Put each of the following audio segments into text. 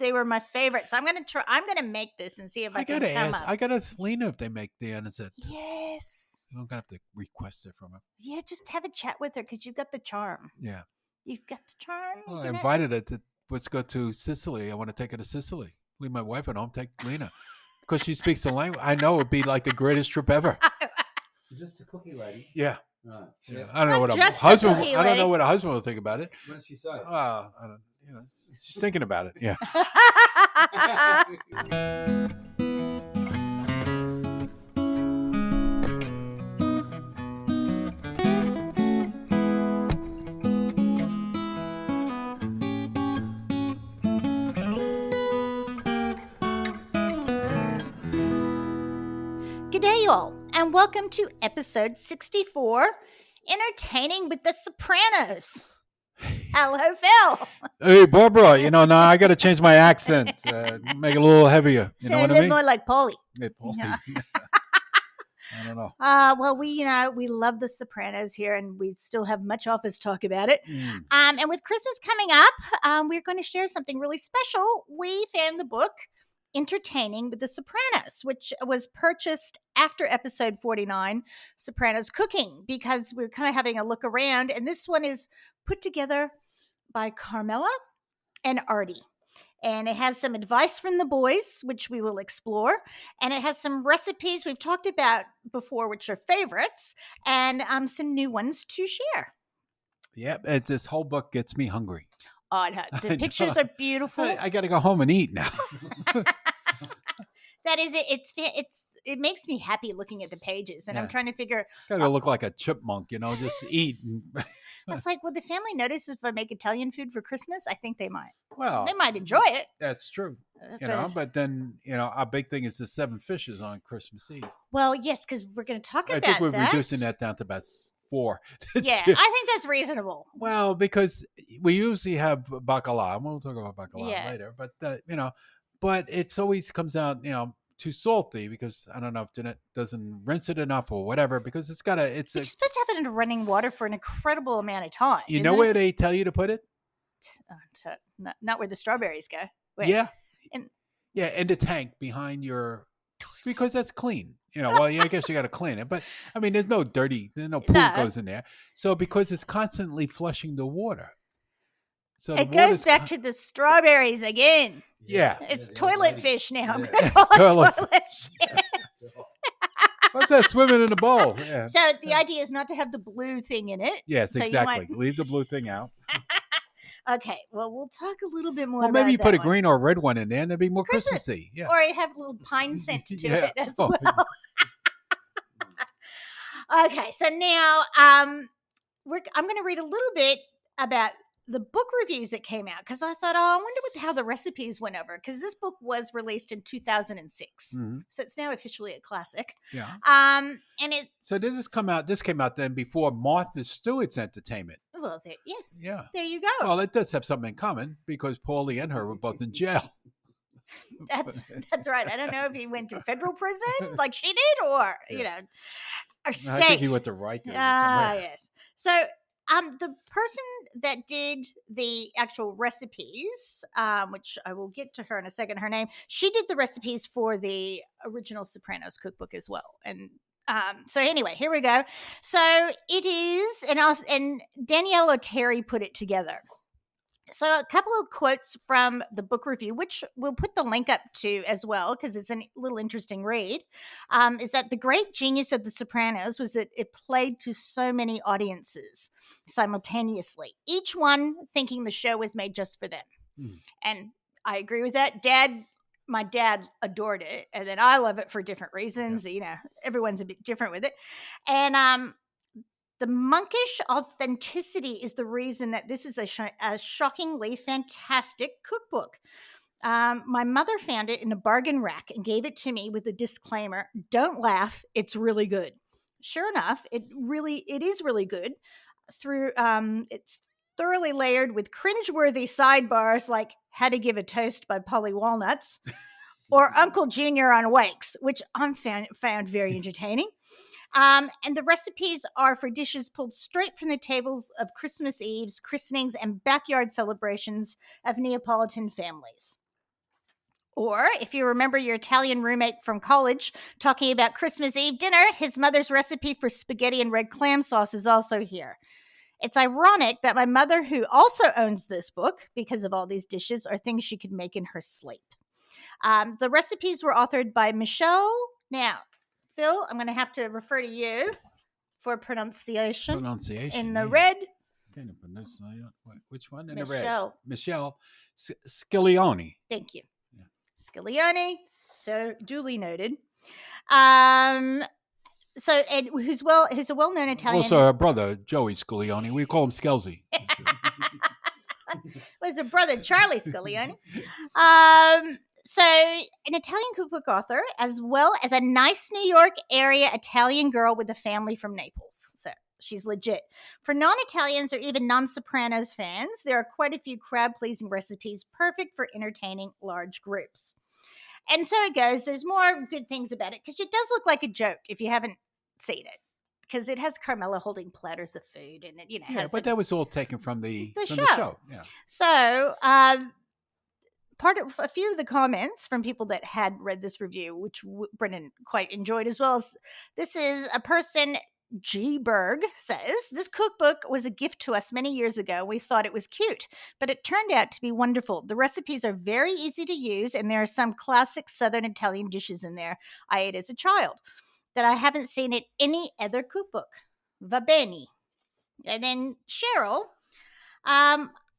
They were my favorite. So I'm gonna try. I'm gonna make this and see if I can gotta come ask. up. I gotta ask Lena if they make the anisette. Yes. I'm gonna have to request it from her. Yeah, just have a chat with her because you've got the charm. Yeah. You've got the charm. Well, I you know? invited her to let's go to Sicily. I want to take her to Sicily. Leave my wife at home. Take Lena because she speaks the language. I know it'd be like the greatest trip ever. Is this the cookie lady? Yeah. Right. Yeah. I don't know what a just the husband. cookie I don't know lady. what a husband will think about it. What did she say? I don't. She's thinking about it. Yeah. Gdayall, and welcome to episode 64, Entertaining with the Sopranos. Hello, Phil. Hey, Barbara. Now I got to change my accent. Make it a little heavier. You know Sound what a I little mean? more like Paulie. Hey, Paul. Yeah. I don't know. Well, we love the Sopranos here, and we still have much office talk about it. And with Christmas coming up, we're going to share something really special. We found the book Entertaining with the Sopranos, which was purchased after episode 49, Sopranos Cooking, because we're kind of having a look around. And this one is put together by Carmela and Artie. And it has some advice from the boys, which we will explore. And it has some recipes we've talked about before, which are favorites, and some new ones to share. Yep. This whole book gets me hungry. Oh, the pictures are beautiful. I got to go home and eat now. That is it. It makes me happy looking at the pages, and I'm trying to figure. Got to look like a chipmunk, just eat. It's like, will the family notice if I make Italian food for Christmas? I think they might. Well, they might enjoy it. That's true. But then our big thing is the 7 fishes on Christmas Eve. Well, yes, because we're going to talk about that. I think we're that. reducing that down to about 4. Yeah, I think that's reasonable. Well, because we usually have bacala, and we'll talk about bacala later. But but it always comes out, too salty because I don't know if Jeanette doesn't rinse it enough or whatever. Because it's got You're supposed to have it in running water for an incredible amount of time. You know where they tell you to put it? So not where the strawberries go. Wait. Yeah, in the tank behind your, because that's clean. Well, I guess you got to clean it, but I mean, there's no poop goes in there. So because it's constantly flushing the water. So it goes back to the strawberries again. Yeah. It's toilet fish now. Yeah. Toilet fish. What's that swimming in the bowl? Yeah. So the idea is not to have the blue thing in it. Yes, so exactly. Leave the blue thing out. Okay, well, we'll talk a little bit more about maybe you put a green or red one in there and there'd be more Christmas. Christmassy. Yeah. Or you have a little pine scent to it as well. Okay, so now I'm going to read a little bit about the book reviews that came out, because I thought, I wonder how the recipes went over, because this book was released in 2006, so it's now officially a classic. Yeah. And it. So this came out then before Martha Stewart's Entertainment. Well, yes. Yeah. There you go. Well, it does have something in common because Paulie and her were both in jail. That's right. I don't know if he went to federal prison like she did, or or state. I think he went to Rikers. Yes. So. The person that did the actual recipes, which I will get to her in a second, her name, she did the recipes for the original Sopranos cookbook as well. And so anyway, here we go. So it is, and Danielle O'Terry put it together. So a couple of quotes from the book review, which we'll put the link up to as well, because it's a little interesting read, is that the great genius of The Sopranos was that it played to so many audiences simultaneously, each one thinking the show was made just for them. And I agree with that. My dad adored it, and then I love it for different reasons. Everyone's a bit different with it. And the monkish authenticity is the reason that this is a shockingly fantastic cookbook. My mother found it in a bargain rack and gave it to me with a disclaimer, "Don't laugh, it's really good." Sure enough, it is really good. It's thoroughly layered with cringeworthy sidebars like How to Give a Toast by Polly Walnuts or Uncle Junior on Wakes, which I found very entertaining. And the recipes are for dishes pulled straight from the tables of Christmas Eves, christenings, and backyard celebrations of Neapolitan families. Or if you remember your Italian roommate from college talking about Christmas Eve dinner, his mother's recipe for spaghetti and red clam sauce is also here. It's ironic that my mother, who also owns this book because of all these dishes, are things she could make in her sleep. The recipes were authored by Michelle. Now, Phil, I'm going to have to refer to you for pronunciation. Pronunciation. In the yeah. red, Kind of pronunciation. Which one? In the red. Michelle. Sciglione. Thank you. Yeah. Sciglione. So duly noted. And who's a well-known Italian. Also, our brother Joey Sciglione. We call him Skelzy. Was a brother Charlie Sciglione. So an Italian cookbook author, as well as a nice New York area Italian girl with a family from Naples. So she's legit. For non-Italians or even non-Sopranos fans, there are quite a few crowd-pleasing recipes perfect for entertaining large groups. And so it goes. There's more good things about it because it does look like a joke if you haven't seen it. Because it has Carmela holding platters of food and it, Yeah, has but that was all taken from the show. show. Yeah. So part of a few of the comments from people that had read this review, which Brennan quite enjoyed as well. This is a person, G. Berg, says, this cookbook was a gift to us many years ago. We thought it was cute, but it turned out to be wonderful. The recipes are very easy to use, and there are some classic Southern Italian dishes in there I ate as a child that I haven't seen in any other cookbook. Va bene. And then Cheryl,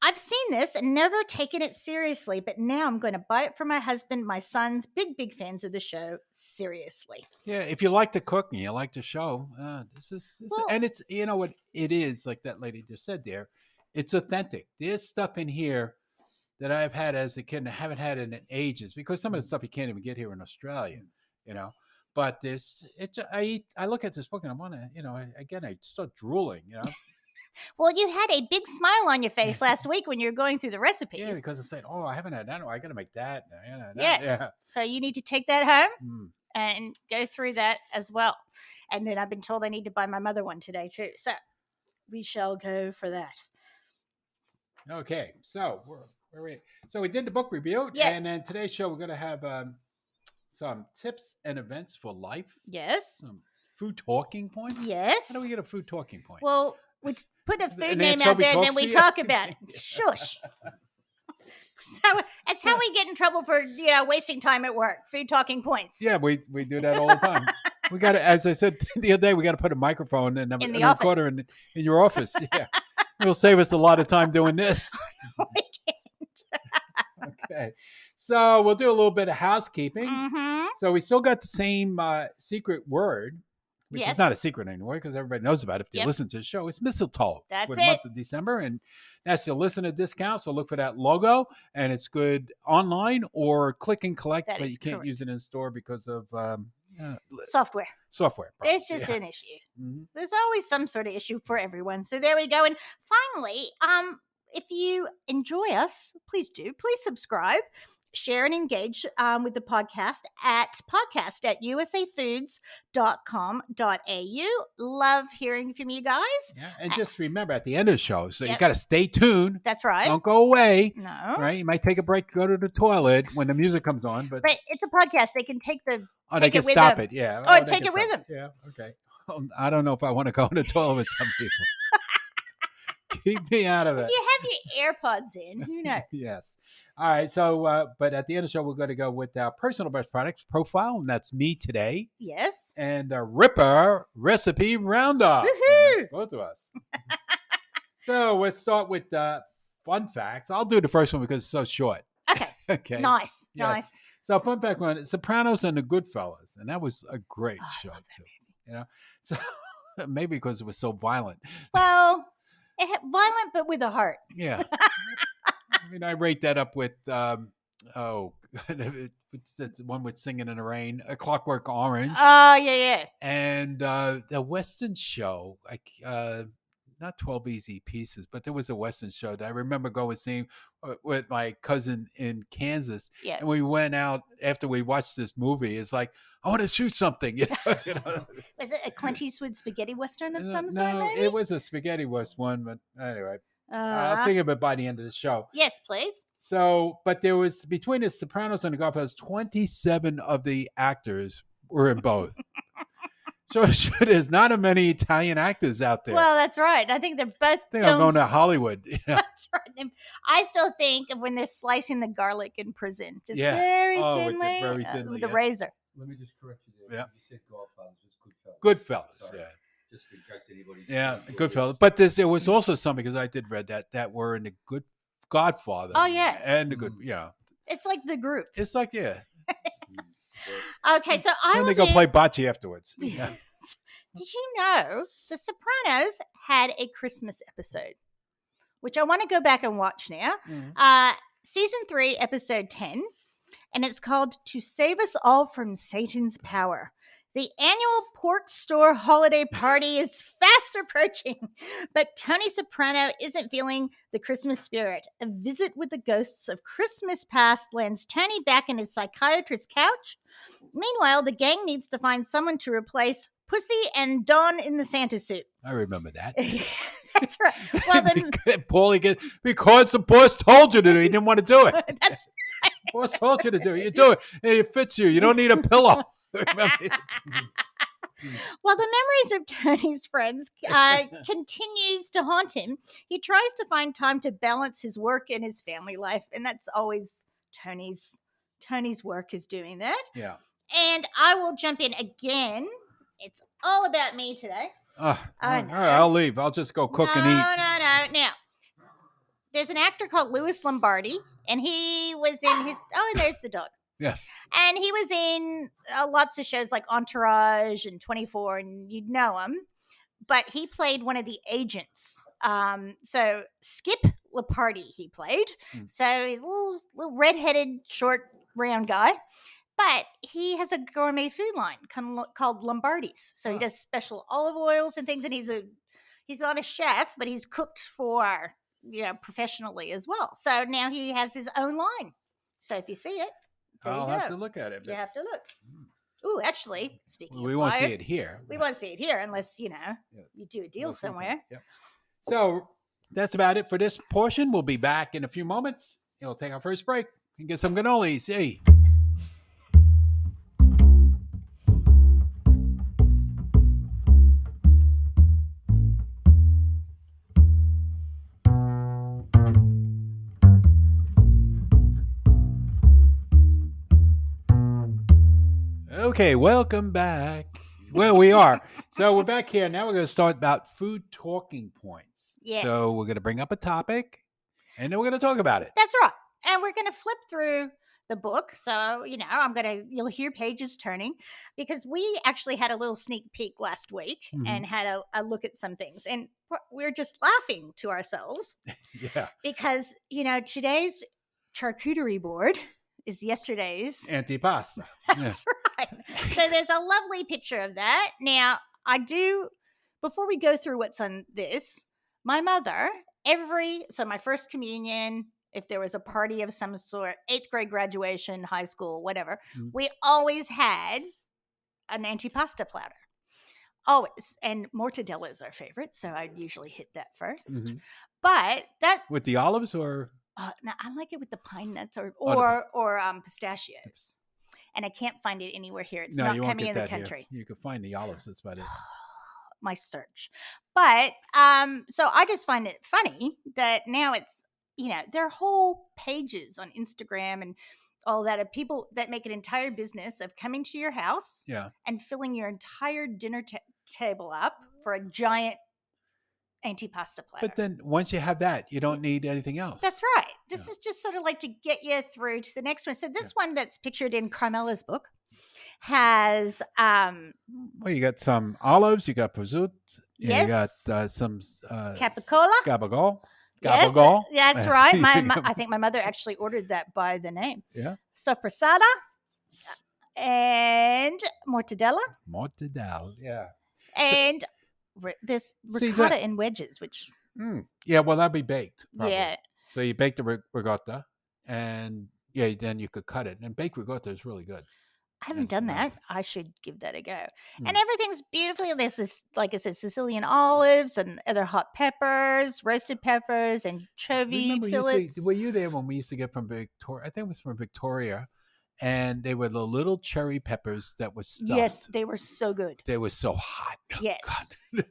I've seen this and never taken it seriously, but now I'm going to buy it for my husband. My sons, big fans of the show. Seriously. Yeah, if you like to cook and you like the show, and it's, you know what it is, like that lady just said there, it's authentic. There's stuff in here that I've had as a kid and I haven't had it in ages because some of the stuff you can't even get here in Australia, you know. But I look at this book and I want to, I start drooling, Well, you had a big smile on your face last week when you were going through the recipes. Yeah, because I said, I haven't had that. I got to make that. Yes. Yeah. So you need to take that home and go through that as well. And then I've been told I need to buy my mother one today too. So we shall go for that. Okay. So we did the book review. Yes. And then today's show, we're going to have some tips and events for life. Yes. Some food talking points. Yes. How do we get a food talking point? Well, we put a food name out there and then we talk about it. Shush. So that's how we get in trouble for, wasting time at work. Food talking points. Yeah, we do that all the time. We got to, as I said the other day, we got to put a microphone and in the a recorder in your office. Yeah. It'll save us a lot of time doing this. We can't. Okay. So we'll do a little bit of housekeeping. Mm-hmm. So we still got the same secret word, which Yes. is not a secret anymore because everybody knows about it if you listen to the show. It's mistletoe That's for the month of December. And that's your listener discount. So look for that logo. And it's good online or click and collect, but you can't use it in store because of software. Software. There's just an issue. Mm-hmm. There's always some sort of issue for everyone. So there we go. And finally, if you enjoy us, please subscribe, share and engage with the podcast at usafoods.com.au. Love hearing from you guys. Yeah, and just remember at the end of the show, so you got to stay tuned. That's right. Don't go away. No. Right? You might take a break, go to the toilet when the music comes on. But it's a podcast. They can take the they can stop it. Yeah. Or take it with them. Yeah. Okay. I don't know if I want to go to the toilet with some people. Keep me out of it. If you have your AirPods in, who knows? Yes. All right. So, but at the end of the show, we're going to go with our personal best products profile, and that's me today. Yes. And the Ripper Recipe Roundup. Woohoo! Both of us. So let's start with fun facts. I'll do the first one because it's so short. Okay. Okay. Nice. Yes. Nice. So fun fact one: Sopranos and the Goodfellas, and that was a great show too. So maybe because it was so violent. Well. Violent, but with a heart. Yeah. I mean, I rate that up with, it's one with Singing in the Rain, A Clockwork Orange. Oh, yeah. And the Western show, not 12 Easy Pieces, but there was a Western show that I remember going seeing with my cousin in Kansas. Yeah. And we went out after we watched this movie. It's like, I want to shoot something. Was it a Clint Eastwood spaghetti Western of some sort? No, maybe? it was a spaghetti West one, but anyway. I'll think of it by the end of the show. Yes, please. So, but there was between the Sopranos and the Godfathers, 27 of the actors were in both. So there's not a many Italian actors out there. Well, that's right. I think they're both. I think I'm going to Hollywood. That's right. I still think of when they're slicing the garlic in prison, just very thinly, very thinly, with the razor. Let me just correct you there. Yeah. You said Godfathers was Goodfellas. Goodfellas, Sorry. yeah. Just in case anybody's... Yeah, Goodfellas. But there was also some, because I did read that were in the Godfather. Oh, yeah. And the good, It's like the group. It's like, yeah. Okay, so I And will they go play bocce afterwards. Yeah. Did you know The Sopranos had a Christmas episode, which I want to go back and watch now? Season 3, episode 10, and it's called "To Save Us All from Satan's Power." The annual pork store holiday party is fast approaching, but Tony Soprano isn't feeling the Christmas spirit. A visit with the ghosts of Christmas past lands Tony back in his psychiatrist's couch. Meanwhile, the gang needs to find someone to replace Pussy and Don in the Santa suit. I remember that. That's right. Well, then, Paulie because the boss told you to do it. He didn't want to do it. That's right. Boss told you to do it. You do it. It fits you. You don't need a pillow. While the memories of Tony's friends continues to haunt him, he tries to find time to balance his work and his family life, and that's always Tony's work is doing that. Yeah. And I will jump in again. It's all about me today. All right, I'll leave. I'll just go cook and eat. No. Now, there's an actor called Louis Lombardi, and he was in his... Oh, there's the dog. Yeah. And he was in lots of shows like Entourage and 24, and you'd know him. But he played one of the agents. So Skip Lepardi he played. So he's a little redheaded, short, round guy. But he has a gourmet food line called Lombardi's. So he does special olive oils and things, and he's not a chef, but he's cooked for, professionally as well. So now he has his own line. So if you see it, I'll have to look at it. You have to look. Ooh, actually, speaking we of won't buyers, see it here. We won't see it here unless, you do a deal somewhere. Yep. So that's about it for this portion. We'll be back in a few moments. We'll take our first break and get some cannolis. Hey. Okay, welcome back. Well, we are. So we're back here. Now we're going to start about food talking points. Yes. So we're going to bring up a topic, and then we're going to talk about it. That's right. And we're going to flip through the book. So, you'll hear pages turning, because we actually had a little sneak peek last week and had a look at some things. And we're just laughing to ourselves. Yeah. Because, today's charcuterie board is yesterday's antipasta. That's right. So there's a lovely picture of that. Now, before we go through what's on this, my mother, my first communion, if there was a party of some sort, 8th grade graduation, high school, whatever, we always had an antipasta platter. Always. And mortadella is our favorite, so I'd usually hit that first. But that... With the olives or... no, I like it with the pine nuts or pistachios. And I can't find it anywhere here. It's not coming in the country. Here. You can find the olives. That's about it. My search. But so I just find it funny that now it's, there are whole pages on Instagram and all that of people that make an entire business of coming to your house and filling your entire dinner table up for a giant antipasta platter. But then once you have that, you don't need anything else. That's right. This is just sort of like to get you through to the next one. So this one that's pictured in Carmela's book has well, you got some olives, you got prosciutto, yes, you got some capicola, gabagol. Yes, that's right. I think my mother actually ordered that by the name. Yeah. Sopressata and mortadella. Yeah. And this ricotta in wedges, which... Yeah, well, that'd be baked. Probably. Yeah. So you bake the ricotta, and then you could cut it. And baked ricotta is really good. I haven't That's done that. nice. I should give that a go. Mm. And everything's beautifully. There's this, like I said, Sicilian olives and other hot peppers, roasted peppers, anchovy Remember, fillets. were you there when we used to get from Victoria? I think it was from Victoria, and they were the little cherry peppers that was stuffed. Yes, they were so good. They were so hot. Yes. God.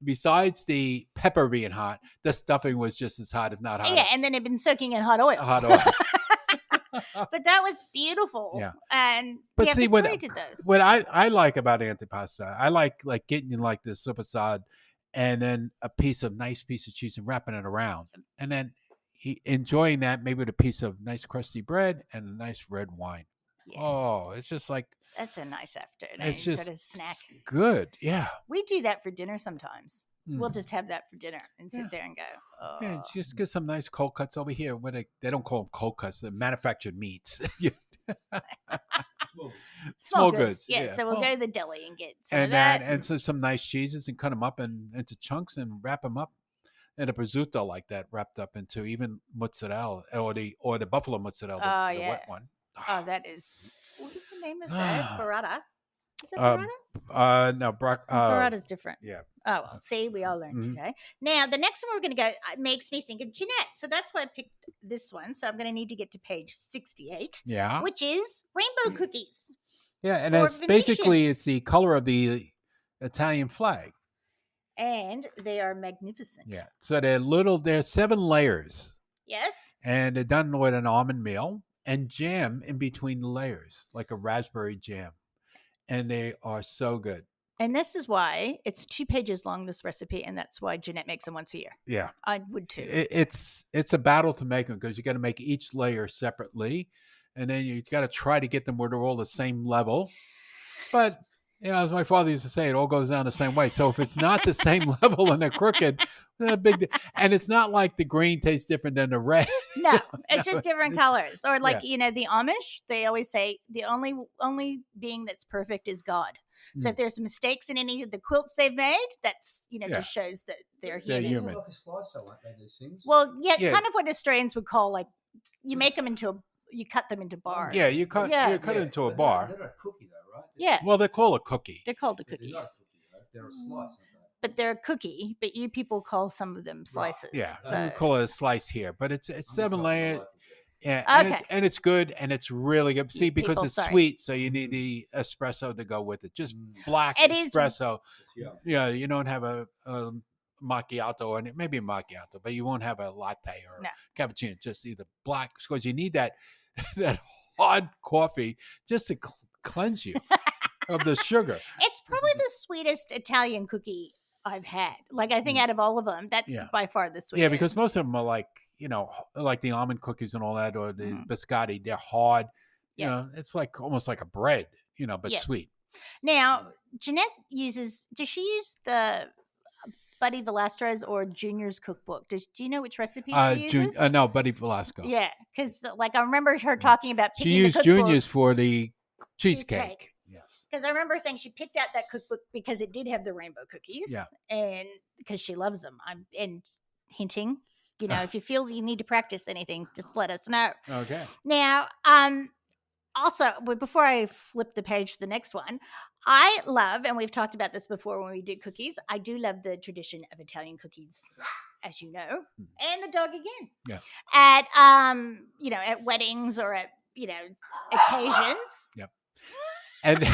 Besides the pepper being hot, the stuffing was just as hot, if not hotter. Yeah, and then it'd been soaking in hot oil. Hot oil. But that was beautiful. Yeah. And But see, Victoria did those. what I like about antipasta, I like getting like this super sod and then a nice piece of cheese and wrapping it around. And then enjoying that maybe with a piece of nice crusty bread and a nice red wine. Yeah. Oh, it's just like That's a nice afternoon it's just sort of snack. good. Yeah. We do that for dinner sometimes. We'll Mm. just have that for dinner and sit there and go, oh. Yeah, just get some nice cold cuts over here. What they don't call them cold cuts, they're manufactured meats. Small goods. Yeah, Yeah. so we'll Oh. go to the deli and get some of And that. and so some nice cheeses and cut them up into chunks and wrap them up in a prosciutto like that, wrapped up into even mozzarella or the buffalo mozzarella, the yeah. wet one. Oh, that is. What is the name of that? Burrata? Is that burrata? No, Burrata's different. yeah. Oh, well, see, we all learned Mhm. today. Now, the next one we're going to go makes me think of Jeanette. So that's why I picked this one. So I'm going to need to get to page 68, Yeah. which is rainbow cookies. Yeah, and or it's basically Venetians. it's the color of the Italian flag. And they are magnificent. Yeah. So they're 7 layers. Yes. And they're done with an almond meal and jam in between the layers, like a raspberry jam. And they are so good. And this is why it's 2 pages long, this recipe. And that's why Jeanette makes them once a year. Yeah. I would too. It's a battle to make them because you got to make each layer separately. And then you got to try to get them where they're all the same level. But, as my father used to say, it all goes down the same way. So if it's not the same level and they're crooked, and it's not like the green tastes different than the red. No, it's just different colors. Or like, Yeah. the Amish, they always say the only being that's perfect is God. So if there's mistakes in any of the quilts they've made, that's, just shows that they're They're human. human. Like a slicer, like they these things. Well, yeah, Yeah. kind of what Australians would call like, you make them you cut them into bars. Yeah, you cut it into a But bar. They're not a cookie though, right? Yeah. Well, they call it cookie. They're called a They're cookie. not a cookie, right? They're a slice, aren't they? But they're a cookie, but you people call some of them slices. Yeah, So, we call it a slice here, but it's I'm 7 just layers. like Yeah, Okay. and it's good and it's really good. See, because people, it's sorry. sweet, so you need the espresso to go with it. Just black It is- espresso. It's yum. Yeah, you don't have a macchiato or maybe a macchiato, but you won't have a latte or No. cappuccino. Just either black because you need that that hard coffee just to cleanse you of the sugar. it's probably the sweetest Italian cookie I've had. Like, I think out of all of them, that's Yeah. by far the sweetest. Yeah, because most of them are like like the almond cookies and all that, or the biscotti. They're hard. Yeah. It's like almost like a bread. But Yeah. sweet. Now, Jeanette does she use the Buddy Velasquez or Junior's cookbook? Do you know which recipe she uses? No, Buddy Velasco. Yeah, because I remember her talking about She picking used the cookbook. Junior's for the cheesecake. Cheesecake. Yes. Because I remember saying she picked out that cookbook because it did have the rainbow cookies. Yeah. And because she loves them. And hinting, if you feel you need to practice anything, just let us know. Okay. Now, also, before I flip the page to the next one, I love, and we've talked about this before when we did cookies, I do love the tradition of Italian cookies, as you know, and the dog again. Yeah. At, at weddings or at, occasions. Yep. And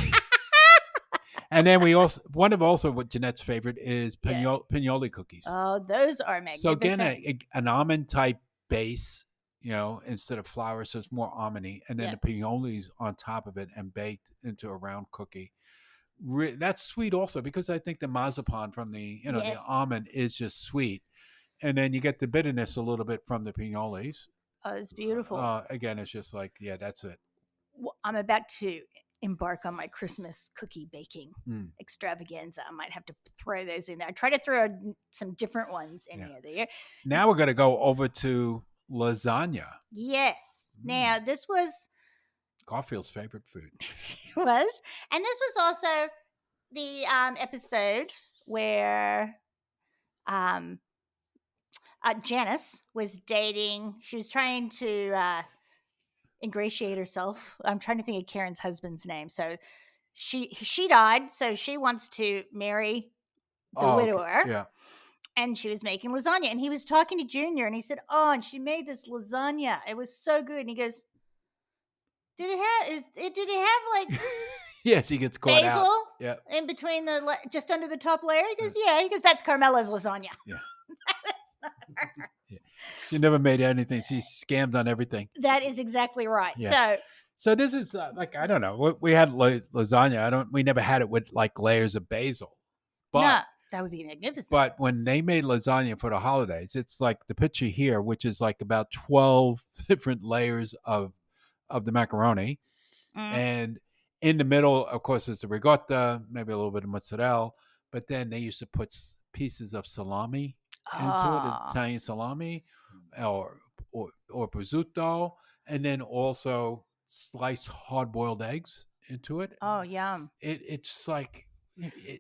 and then what Jeanette's favorite is pinoli cookies. Oh, those are magnificent. So again, an almond type base, instead of flour, so it's more almondy, and then the pinoli's on top of it and baked into a round cookie. That's sweet also because I think the marzipan from the the almond is just sweet, and then you get the bitterness a little bit from the pinolis. Oh, it's beautiful. Again, it's just like that's it. Well, I'm about to embark on my Christmas cookie baking extravaganza. I might have to throw those in there. I try to throw some different ones in here. There. Now we're going to go over to lasagna. Yes. Now this was Garfield's favorite food. And this was also the episode where Janice was dating. She was trying to ingratiate herself. I'm trying to think of Karen's husband's name. So she died, so she wants to marry the Oh, okay. widower. Yeah. And she was making lasagna, and he was talking to Junior, and he said, "Oh, and she made this lasagna. It was so good." And he goes, "Did it have like Yes, he gets caught out. basil Yeah. in between just under the top layer?" He goes, "Yeah." He goes, "That's Carmela's lasagna." Yeah. That's not hers. Yeah. She never made anything. She scammed on everything. That is exactly right. Yeah. So this is like, I don't know. We had lasagna. We never had it with like layers of basil. No, But that would be magnificent. But when they made lasagna for the holidays, it's like the picture here, which is like about 12 different layers of the macaroni. And in the middle, of course, is the ricotta, maybe a little bit of mozzarella. But then they used to put pieces of salami into it, Italian salami or prosciutto, and then also sliced hard-boiled eggs into it. Oh, yum. It's like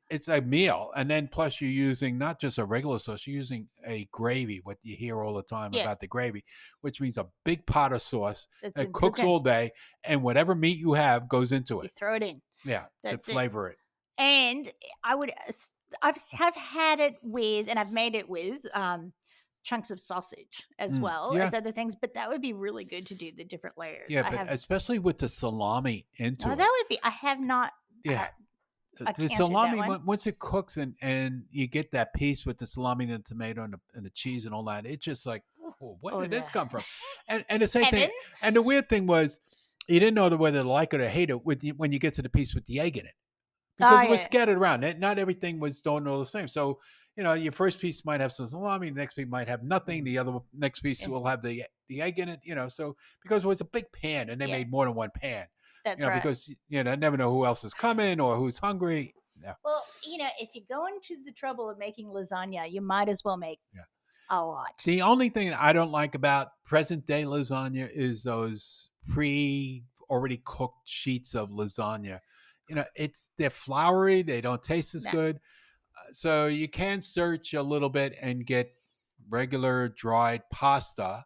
it's a meal, and then plus you're using not just a regular sauce, you're using a gravy, what you hear all the time about the gravy, which means a big pot of sauce that cooks all day, and whatever meat you have goes into You it. throw it in. Yeah, to flavor it. And I've had it with, and I've made it with chunks of sausage as well as other things, but that would be really good to do the different layers. Yeah, but especially with the salami into it. That would be. I have not. Yeah. The salami, once it cooks and you get that piece with the salami and the tomato and the cheese and all that, it's just like, where did this come from? And the same thing. And the weird thing was, you didn't know whether to like it or hate it when you get to the piece with the egg in it, because it was scattered around. Not everything was done all the same. So your first piece might have some salami, the next piece might have nothing, the other next piece will have the egg in it. So because it was a big pan and they made more than one pan. That's right. Because I never know who else is coming or who's hungry. Yeah. Well, if you go into the trouble of making lasagna, you might as well make a lot. The only thing I don't like about present day lasagna is those already cooked sheets of lasagna. They're floury. They don't taste as good. So you can search a little bit and get regular dried pasta,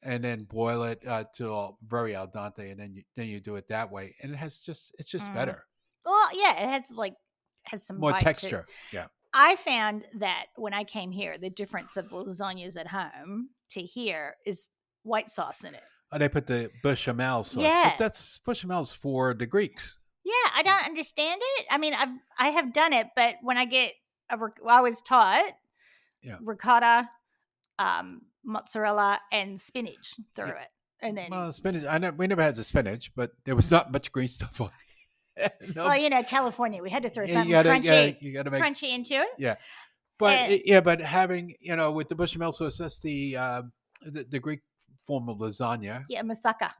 and then boil it till very al dente, and then you do it that way, and it's just better. Well, yeah, it has some more bite texture. Yeah, I found that when I came here, the difference of the lasagnas at home to here is white sauce in it. Oh, they put the bechamel sauce. Yeah, but that's bechamel's for the Greeks. Yeah, I don't understand it. I mean, I have done it, but when I get I was taught ricotta, mozzarella and spinach through it, and then spinach. We never had the spinach, but there was not much green stuff on it. Well, California, we had to throw something crunchy, you gotta make crunchy into it. Yeah, but but having with the bechamel sauce, that's the Greek form of lasagna. Yeah, moussaka.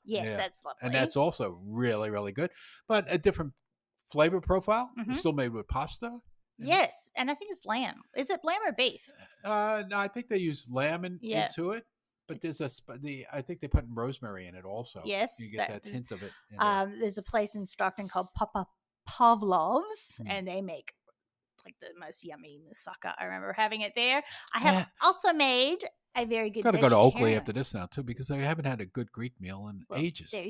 Yes, that's lovely, and that's also really, really good, but a different flavor profile. Mm-hmm. It's still made with pasta. Yes, and I think it's lamb. Is it lamb or beef? No, I think they use lamb into it, but there's I think they put rosemary in it also. Yes, you get that hint of it. There's a place in Stockton called Papa Pavlov's, and they make like the most yummy moussaka. I remember having it there. I have also made a very good. Got to go to Oakley after this now too, because I haven't had a good Greek meal in ages. There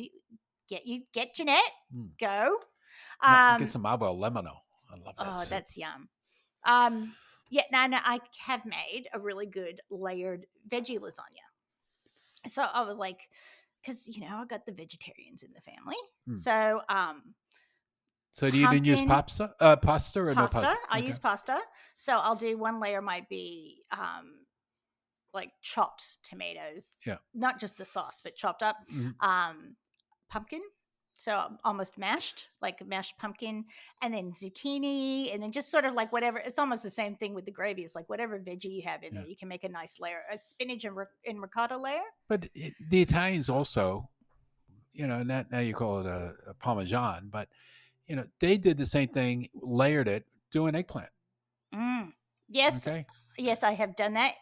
get Jeanette. Go. Get some agua lemano. I love that. Oh, that's yum. I have made a really good layered veggie lasagna. So I was like, because I got the vegetarians in the family. So so do you didn't use pasta or pasta? No pasta? I use pasta. So I'll do one layer might be like chopped tomatoes. Yeah. Not just the sauce, but chopped up. Pumpkin. So almost mashed, like mashed pumpkin, and then zucchini, and then just sort of like whatever. It's almost the same thing with the gravy. It's like whatever veggie you have in there, you can make a nice layer, a spinach and ricotta layer. But the Italians also, now you call it a Parmesan, but they did the same thing, layered it, doing eggplant. Yes, okay. Yes, I have done that.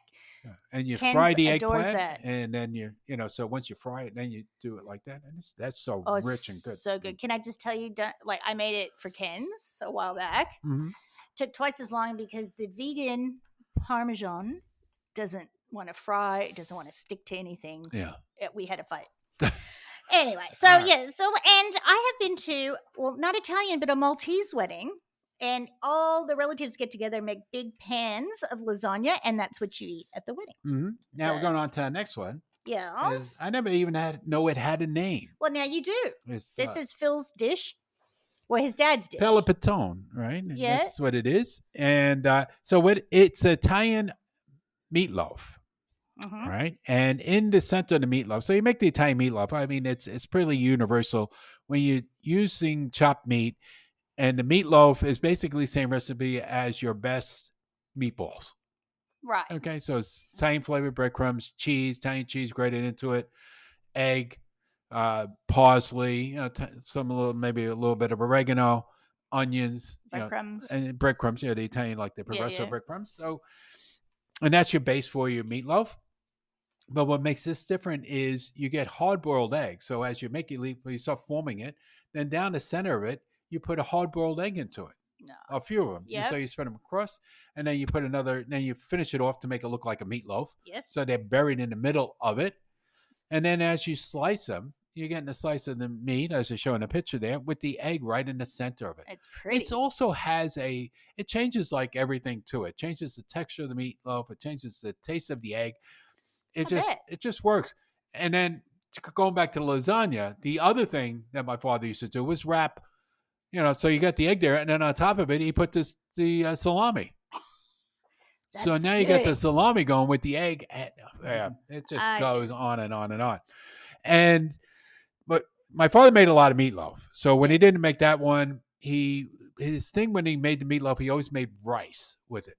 Yeah. And you fry the eggplant, and then so once you fry it, then you do it like that, and that's so rich and good. So good. Can I just tell you, like I made it for Ken's a while back. Took twice as long because the vegan Parmesan doesn't want to fry. It doesn't want to stick to anything. Yeah, we had a fight. Anyway, so All right. yeah, so and I have been to, well, not Italian, but a Maltese wedding, and all the relatives get together and make big pans of lasagna, and that's what you eat at the wedding. Now we're So- going on to the next one. Yes. I never even know it had a name. Well, now you do. It's This is Phil's dish. Well, his dad's dish. Pella Patone, right? And Yeah. that's what it is. And it's Italian meatloaf. Mhm. Right, and in the center of the meatloaf, so you make the Italian meatloaf. I mean, it's pretty universal when you're using chopped meat, and the meatloaf is basically the same recipe as your best meatballs. Right. Okay, so it's Italian flavored breadcrumbs, cheese, Italian cheese grated into it, egg, parsley, maybe a little bit of oregano, onions, Breadcrumbs. and breadcrumbs. The Italian like the Progresso yeah. breadcrumbs. So, and that's your base for your meatloaf. But what makes this different is you get hard-boiled eggs. So as you make your leaf, you start forming it. Then down the center of it, you put a hard-boiled egg into it. No. A few of them. Yep. So you spread them across, and then you put another. Then you finish it off to make it look like a meatloaf. Yes. So they're buried in the middle of it. And then as you slice them, you're getting a slice of the meat, as they're showing a picture there, with the egg right in the center of it. It's pretty. It also has it changes like everything to it. It changes the texture of the meatloaf. It changes the taste of the egg. It just works. And then going back to the lasagna, the other thing that my father used to do was wrap, so you got the egg there, and then on top of it, he put the salami. So That's now you got the good. salami going with the egg. And, it just goes on and on and on. But my father made a lot of meatloaf. So when he didn't make that one, his thing when he made the meatloaf, he always made rice with it.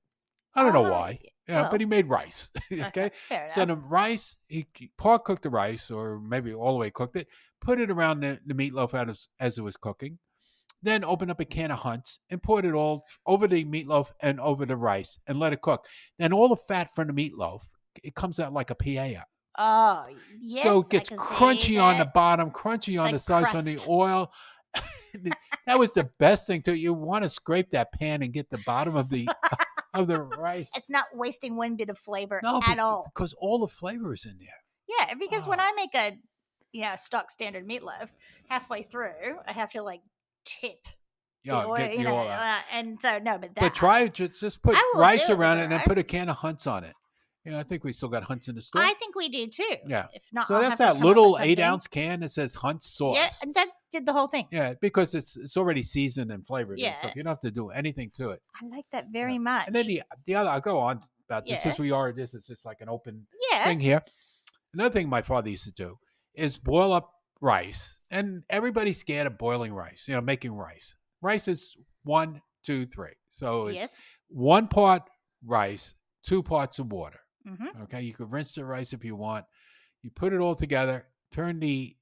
I don't know why. But he made rice. Okay. Fair enough. So the rice, he part cooked the rice, or maybe all the way cooked it, put it around the meatloaf as it was cooking, then open up a can of Hunt's and pour it all over the meatloaf and over the rice and let it cook. Then all the fat from the meatloaf, it comes out like a paella. Oh, yes. So it gets I can see crunchy on the that. bottom, crunchy on Like the sides from the crust. oil. That was the best thing too. You want to scrape that pan and get the bottom of the rice. It's not wasting one bit of flavor No, at all. because all the flavor is in there. Yeah, because when Oh. I make a stock standard meatloaf, halfway through I have to like tip the Yeah, oil, get the oil out. and so no, but that. But try it. Just put I will rice do it with around the it and then put a rice. can of Hunt's on it. I think we still got Hunt's in the store. I think we do too. Yeah. If not, So I'll that's have to that come up little with something. 8-ounce can that says Hunt's sauce. Yeah, and that did the whole thing. Yeah, because it's already seasoned and flavored. Yeah. And stuff. You don't have to do anything to it. I like that very much. And then the other, I'll go on about this. Yeah. Since this is just like an open yeah, thing here. Another thing my father used to do is boil up rice. And everybody's scared of boiling rice, making rice. Rice is 1, 2, 3. So it's yes. 1 part rice, 2 parts of water. Mm-hmm. Okay, you could rinse the rice if you want. You put it all together, turn the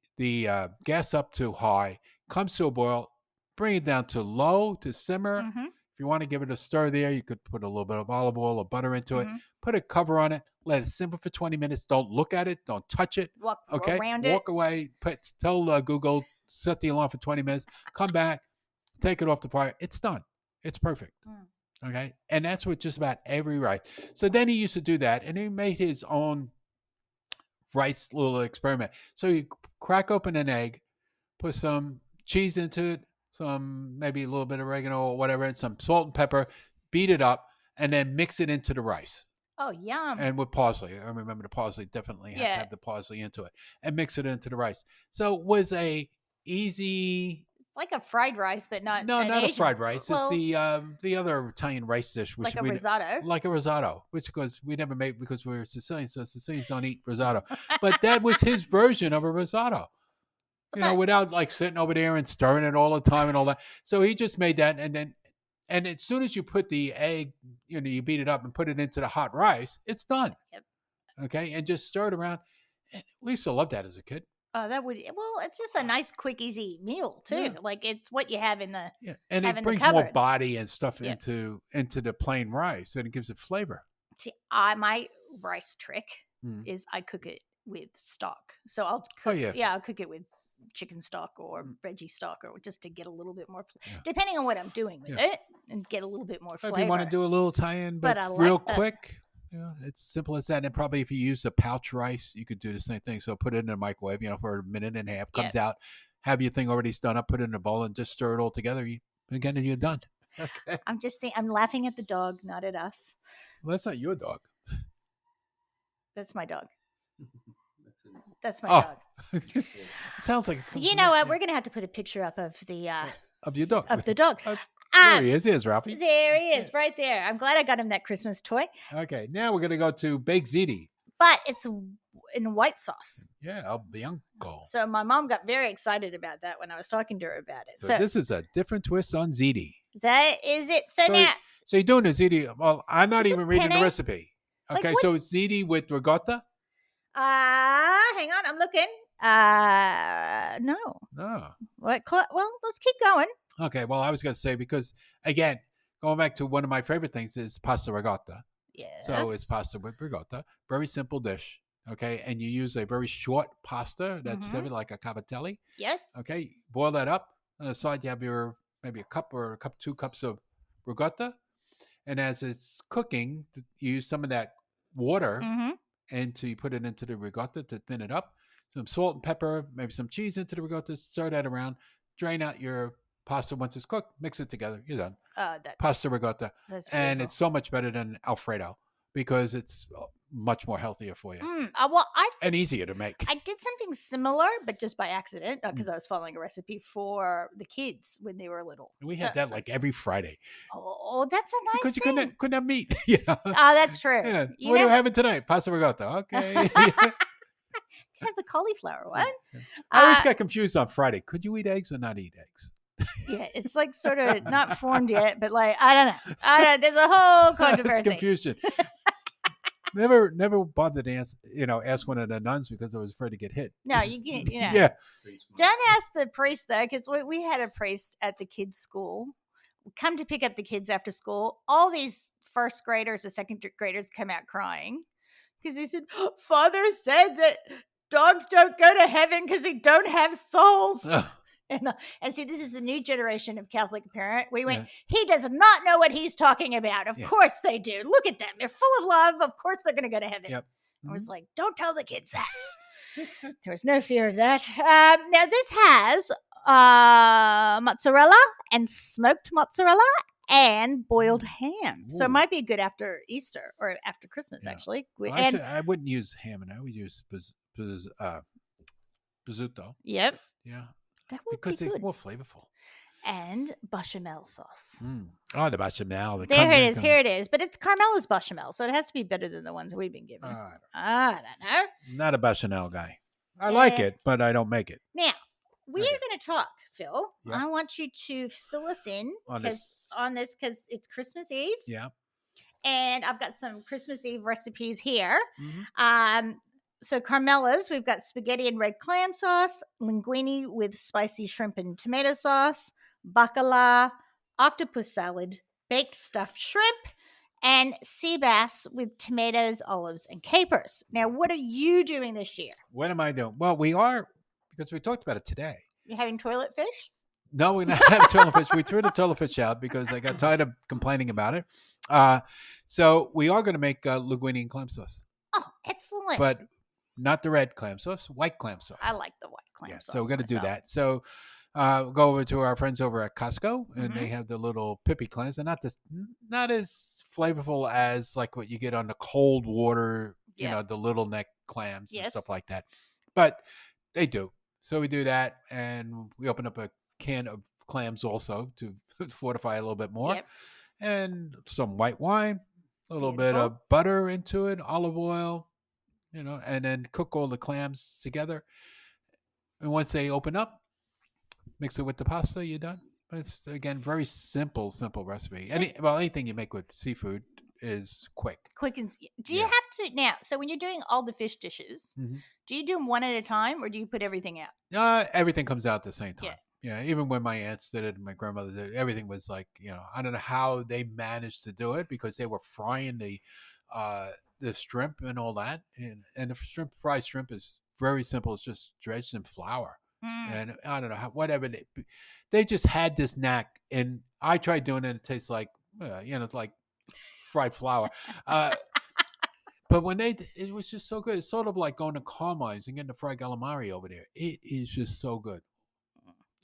gas up to high, comes to a boil, bring it down to low to simmer. Mm-hmm. If you want to give it a stir there, you could put a little bit of olive oil or butter into it. Mhm. Put a cover on it, let it simmer for 20 minutes. Don't look at it, don't touch it. Walk Okay, around it. walk away. Tell Google, set the alarm for 20 minutes. Come back, take it off the fire. It's done. It's perfect. Okay, and that's with just about every rice. So then he used to do that, and he made his own rice little experiment. So you crack open an egg, put some cheese into it, maybe a little bit of oregano or whatever, and some salt and pepper, beat it up, and then mix it into the rice. Oh, yum. And with parsley. I remember the parsley definitely had to have the parsley into it, and mix it into the rice. So it was a easy. Like a fried rice, but not No, an not a Asian- fried rice. Well, It's the other Italian rice dish, which like a risotto. like a risotto, which because we never made because we were Sicilian, so Sicilians don't eat risotto. But that was his version of a risotto. Without like sitting over there and stirring it all the time and all that. So he just made that, and as soon as you put the egg, you beat it up and put it into the hot rice, it's done. Yep. Okay, and just stir it around. And we used to love that as a kid. Oh, it's just a nice, quick, easy meal too. Yeah. Like it's what you have in the. Yeah, and have it in the brings more cupboard. body and stuff Yep. into the plain rice, and it gives it flavor. See, my rice trick is I cook it with stock. So I'll cook. I'll cook it with chicken stock or veggie stock, or just to get a little bit more, depending on what I'm doing with it, and get a little bit more flavor. If you want to do a little tie-in, but I like real the- quick, It's simple as that. And probably if you use the pouch rice, you could do the same thing. So put it in a microwave, for a minute and a half. Yep. Comes out, have your thing already done up, put it in a bowl, and just stir it all together. Again, and you're done. Okay. I'm laughing at the dog, not at us. Well, that's not your dog. That's my dog. That's That's my Oh. dog. It sounds like it's coming You from know you. what? Yeah. We're gonna have to put a picture up of the Of your dog. of the dog. There Um, he is. Here's Ralphie. There he is, right there. I'm glad I got him that Christmas toy, Okay, now we're gonna go to baked ziti. but it's in white sauce. Yeah, El Bianco. So my mom got very excited about that when I was talking to her about it. So So this is a different twist on ziti. that is it. So So now, So you're doing the ziti. Well, I'm not Is it even reading the penne? recipe. Like, Okay, so it's ziti with ricotta. hang on, I'm looking. No. Oh. Well, let's keep going. Okay, well, I was going to say because again, going back to one of my favorite things is pasta ricotta. Yes. So it's pasta with ricotta. Very simple dish. Okay, and you use a very short pasta that's Mhm. heavy like a cavatelli. Yes. Okay, boil that up. On the side, you have your maybe a cup or 2 cups of ricotta, and as it's cooking, you use some of that water Mm-hmm. and you put it into the ricotta to thin it up. Some salt and pepper, maybe some cheese into the ricotta. Stir that around. Drain out your pasta once it's cooked. Mix it together. You're done. Pasta ricotta, That's and beautiful. it's so much better than Alfredo because it's much more healthier for you Well, and easier to make. I did something similar, but just by accident, because I was following a recipe for the kids when they were little. We had that like every Friday Oh, that's a nice because you thing. couldn't have meat. Oh, that's true. Yeah. You What are know, you having tonight? Pasta ricotta. Okay. have the cauliflower one. I always Uh, got confused on Friday. Could you eat eggs or not eat eggs? Yeah, it's like sort of not formed yet, but like I don't know. There's a whole That's controversy. confusion. Never bothered to ask one of the nuns because I was afraid to get hit. No, you can. Yeah. Don't ask the priest though, because we had a priest at the kids' school come to pick up the kids after school. All these first graders or second graders come out crying because he said, "Father said that dogs don't go to heaven because they don't have souls." And see, this is a new generation of Catholic parent. We went, he does not know what he's talking about. Of course they do. Look at them. They're full of love. Of course they're going to go to heaven. Yep. I was like, don't tell the kids that. There was no fear of that. Now, this has mozzarella and smoked mozzarella and boiled ham. So it Ooh. might be good after Easter or after Christmas, Yeah. actually. Well, And actually, I wouldn't use ham, and I would use prosciutto. yep, Yeah, that would because be it's good. more flavorful. And bechamel sauce. Oh, the bechamel. There it is. Here it is. But it's Carmela's bechamel, so it has to be better than the ones we've been given. I don't know. Not a bechamel guy. I like Yeah. it, but I don't make it. Now, we Okay. are going to talk, Phil. Yeah. I want you to fill us in On this. on this because it's Christmas Eve. Yeah. And I've got some Christmas Eve recipes here. Mhm. So Carmela's, we've got spaghetti and red clam sauce, linguine with spicy shrimp and tomato sauce, bacala, octopus salad, baked stuffed shrimp, and sea bass with tomatoes, olives, and capers. Now, what are you doing this year? What am I doing? Well, we are, because we talked about it today. You having toilet fish? No, we're not having toilet fish. We threw the toilet fish out because I got tired of complaining about it. So we are going to make linguine and clam sauce, Oh, excellent. but not the red clam sauce, white clam sauce. I like the white clam Yeah, sauce. so we're going to do myself. that. So we'll go over to our friends over at Costco, and Mm-hmm. they have the little pippy clams. They're not as flavorful as like what you get on the cold water, Yeah. the little neck clams and Yes. stuff like that. But they do. So we do that, and we open up a can of clams also to fortify a little bit more, Yep. and some white wine, a little bit Beautiful. of butter into it, olive oil, and then cook all the clams together. And once they open up, mix it with the pasta, you're done. It's, again, very simple recipe. So- Anything you make with seafood is quick. Quick and do you Yeah. have to now? So when you're doing all the fish dishes, Mhm. do you do them one at a time or do you put everything out? Everything comes out at the same Yeah. time. Yeah, even when my aunts did it and my grandmother did it, everything was like, I don't know how they managed to do it because they were frying the shrimp and all that. And the fried shrimp is very simple. It's just dredged in flour. And I don't know whatever they just had this knack, and I tried doing it. And it tastes like it's like fried flour. But when it was just so good. It's sort of like going to Carmine's and getting the fried calamari over there. It is just so good.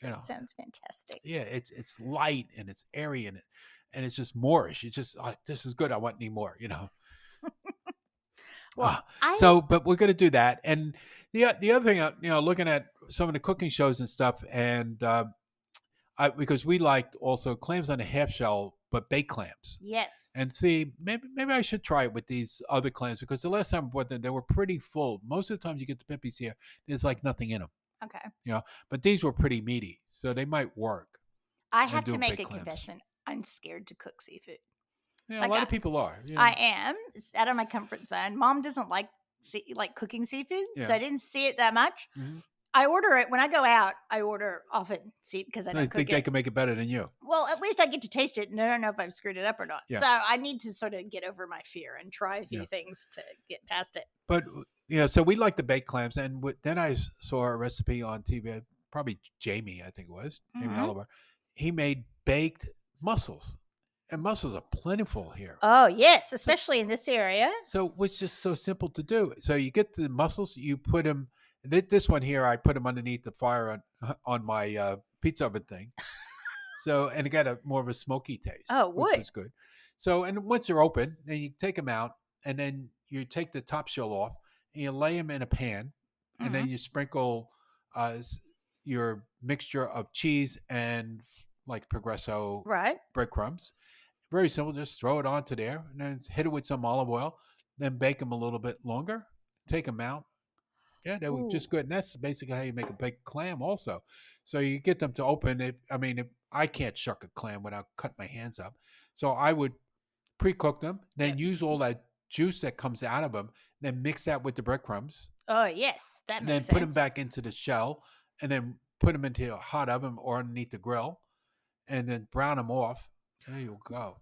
You know, That sounds fantastic. yeah, it's light and it's airy and it's just Moorish. It's just this is good. I want any more. Well, So, but we're gonna do that. And the other thing, looking at some of the cooking shows and stuff, and because we liked also clams on a half shell, but baked clams. yes. And see, maybe I should try it with these other clams because the last time I bought them, they were pretty full. Most of the times you get the pippies here, there's like nothing in them. Okay. But these were pretty meaty, so they might work. I and have to doing make baked a clams. confession. I'm scared to cook seafood. Yeah, Like a lot of people are. I am. It's out of my comfort zone. Mom doesn't like cooking seafood, so Yeah. I didn't see it that much. Mhm. I order it when I go out. I order often, because I I don't think cook they it. can make it better than you. Well, at least I get to taste it, and I don't know if I've screwed it up or not. Yeah. So I need to sort of get over my fear and try a few Yeah. things to get past it. But so we like the baked clams, and then I saw a recipe on TV. Probably Jamie, I think it was Jamie Mhm. Oliver. He made baked mussels, and mussels are plentiful here. Oh yes, especially in this area. So it's just so simple to do. So you get the mussels, you put them. This one here, I put them underneath the fire on my pizza oven thing. So and it got more of a smoky taste. Oh, which wood. was good. So and once they're open, then you take them out, and then you take the top shell off, and you lay them in a pan, and then you sprinkle your mixture of cheese and like Progresso Right. breadcrumbs. Very simple. Just throw it onto there, and then hit it with some olive oil. Then bake them a little bit longer. Take them out. Yeah, they were just Ooh. good. And that's basically how you make a baked clam, also. So you get them to open. If I can't shuck a clam without cutting my hands up, so I would pre-cook them, then use all that juice that comes out of them, then mix that with the breadcrumbs, Oh yes, that and then makes put them sense. back into the shell, and then put them into a hot oven or underneath the grill, and then brown them off. There you go.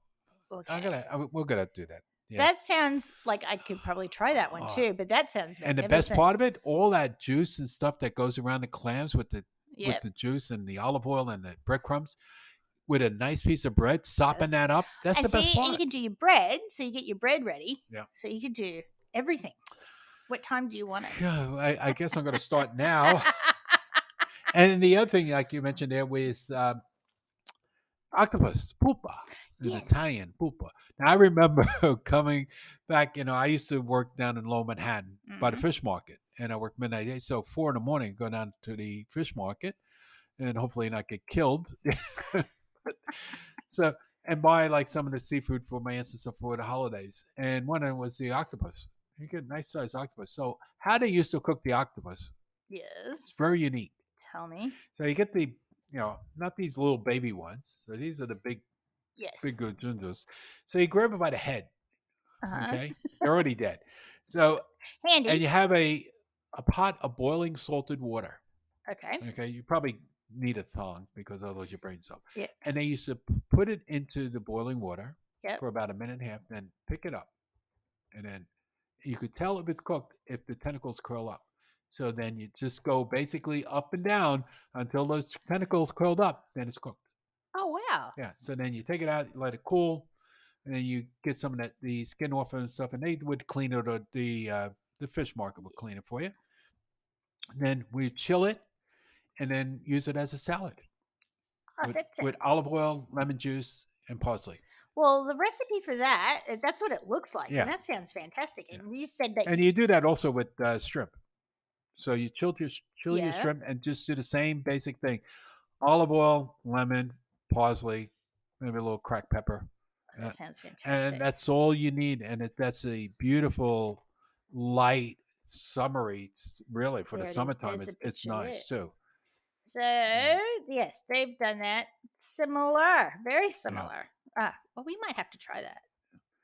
Okay. We're gonna do that. Yeah. That sounds like I could probably try that one too, but that sounds And the best magnificent. part of it, all that juice and stuff that goes around the clams with the Yep. juice and the olive oil and the breadcrumbs, with a nice piece of bread, sopping that up. That's And the best see, and you part. can do your bread, so you get your bread ready. Yeah. So you could do everything. What time do you want it? Yeah, I guess I'm going to start now. And the other thing, like you mentioned there, was octopus, pulpa, in Yes. Italian, pulpa. Now, I remember coming back, I used to work down in Lower Manhattan by the fish market, and I worked midnight. So 4 in the morning, go down to the fish market and hopefully not get killed. So, and buy like some of the seafood for my aunts and stuff for the holidays. And one of them was the octopus. You get a nice sized octopus. So, how they used to cook the octopus, it's Yes. very unique. Tell me. So, you get the, not these little baby ones. So, these are the big Yes. good junjos. So, you grab it by the head. Uh-huh. Okay. They're already dead. So, Handy. and you have a pot of boiling salted water. Okay. Okay. You probably need a thong because otherwise your brain's up. Yeah. And they used to put it into the boiling water Yep. for about a minute and a half, then pick it up. And then you could tell if it's cooked if the tentacles curl up. So then you just go basically up and down until those tentacles curled up, then it's cooked. Oh wow. Yeah. So then you take it out, let it cool, and then you get some of the skin off and stuff, and they would clean it, or the fish market would clean it for you. And then we chill it, and then use it as a salad Oh, that's it. with olive oil, lemon juice, and parsley. Well, the recipe for that's what it looks like. Yeah. And that sounds fantastic. And you said that And you do that also with shrimp. So you chill your Yeah. shrimp and just do the same basic thing: olive oil, lemon, parsley, maybe a little cracked pepper, that sounds fantastic. and that's all you need. And that's a beautiful, light, summery. Really, for There the it is. summertime, There's a it's picture of nice it. too. So yes, they've done that. Similar, very similar. Well, we might have to try that.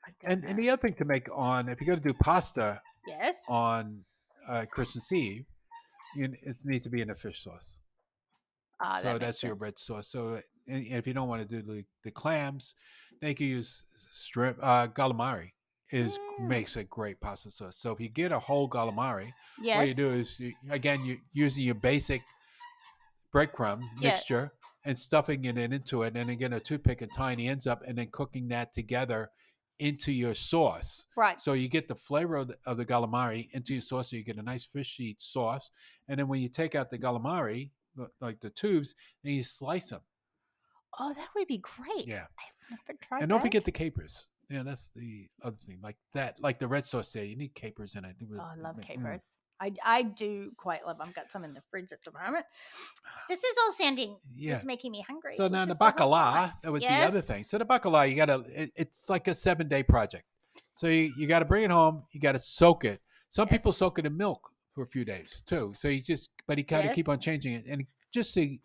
I don't And know. the other thing to make if you're going to do pasta Yes. on Christmas Eve, it needs to be in a fish sauce. Ah, So that makes that's your sense. red sauce. So and if you don't want to do the clams, then you can use shrimp. Calamari makes a great pasta sauce. So if you get a whole calamari, Yes. what you do is you're using your basic breadcrumb Yeah. mixture and stuffing it into it, and then getting a toothpick and tying the ends up, and then cooking that together into your sauce. Right. So you get the flavor of the calamari into your sauce, so you get a nice fishy sauce. And then when you take out the calamari, like the tubes, and you slice them. Oh, that would be great. Yeah. I've never tried And that. don't forget the capers. Yeah, that's the other thing. Like that, like the red sauce there, you need capers in it. Oh, I love capers. I do quite love. I've got some in the fridge at the moment. This is all sounding. Yeah. It's making me hungry. So now which the is whole bacala, point. that was Yes? the other thing. So the bacala, it's like a 7-day project. So you got to bring it home. You got to soak it. Some people Yes. soak it in milk for a few days too. So but you got to keep Yes. on changing it and just to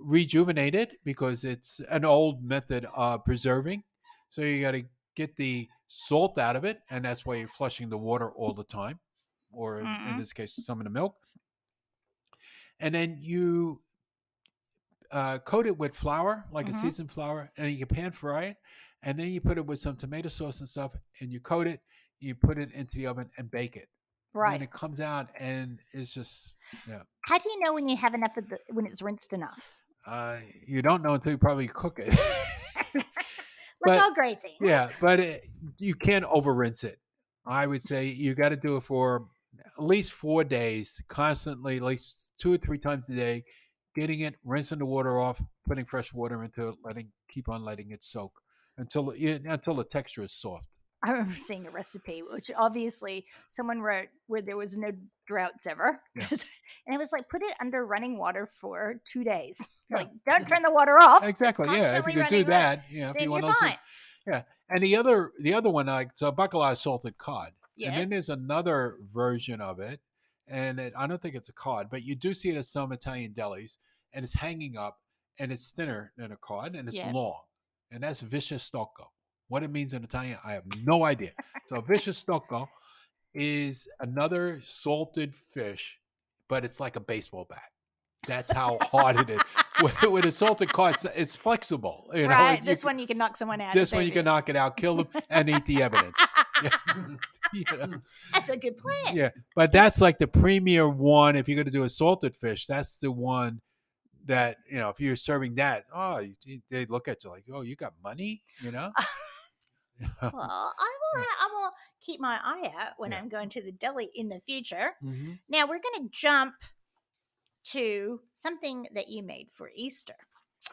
rejuvenate it because it's an old method of preserving. So you got to get the salt out of it, and that's why you're flushing the water all the time, or in Mhm. this case, some of the milk. And then you coat it with flour, like a Mhm. seasoned flour, and you pan fry it, and then you put it with some tomato sauce and stuff, and you coat it. You put it into the oven and bake it. And Right. then it comes out, and it's just How do you know when you have enough of when it's rinsed enough? you don't know until you probably cook it. Like But all great things. yeah, but you can't over rinse it. I would say you got to do it for at least 4 days, constantly, at least 2 or 3 times a day, getting it, rinsing the water off, putting fresh water into it, keep on letting it soak until the texture is soft. I remember seeing a recipe, which obviously someone wrote where there was no droughts ever. Yeah. And it was like, put it under running water for 2 days. Yeah. Like, don't turn the water off. Exactly. Yeah. If you Constantly could do running that, if then you you're want to. fine. Yeah. And the other one, so bacala is salted cod. Yes. And then there's another version of it, and I don't think it's a cod, but you do see it at some Italian delis, and it's hanging up, and it's thinner than a cod, and it's Yeah. long, and that's vicious stocco. What it means in Italian, I have no idea. So vicious stocco is another salted fish, but it's like a baseball bat. That's how hard it is. With a salted cod, it's flexible. Right. This one you can knock someone out. This one you can knock it out, kill them, and eat the evidence. That's a good plan. Yeah, but that's like the premier one. If you're going to do a salted fish, that's the one that if you're serving that, they look at you like, oh, you got money, Well, I will keep my eye out when I'm going to the deli in the future. Mm-hmm. Now we're going to jump to something that you made for Easter.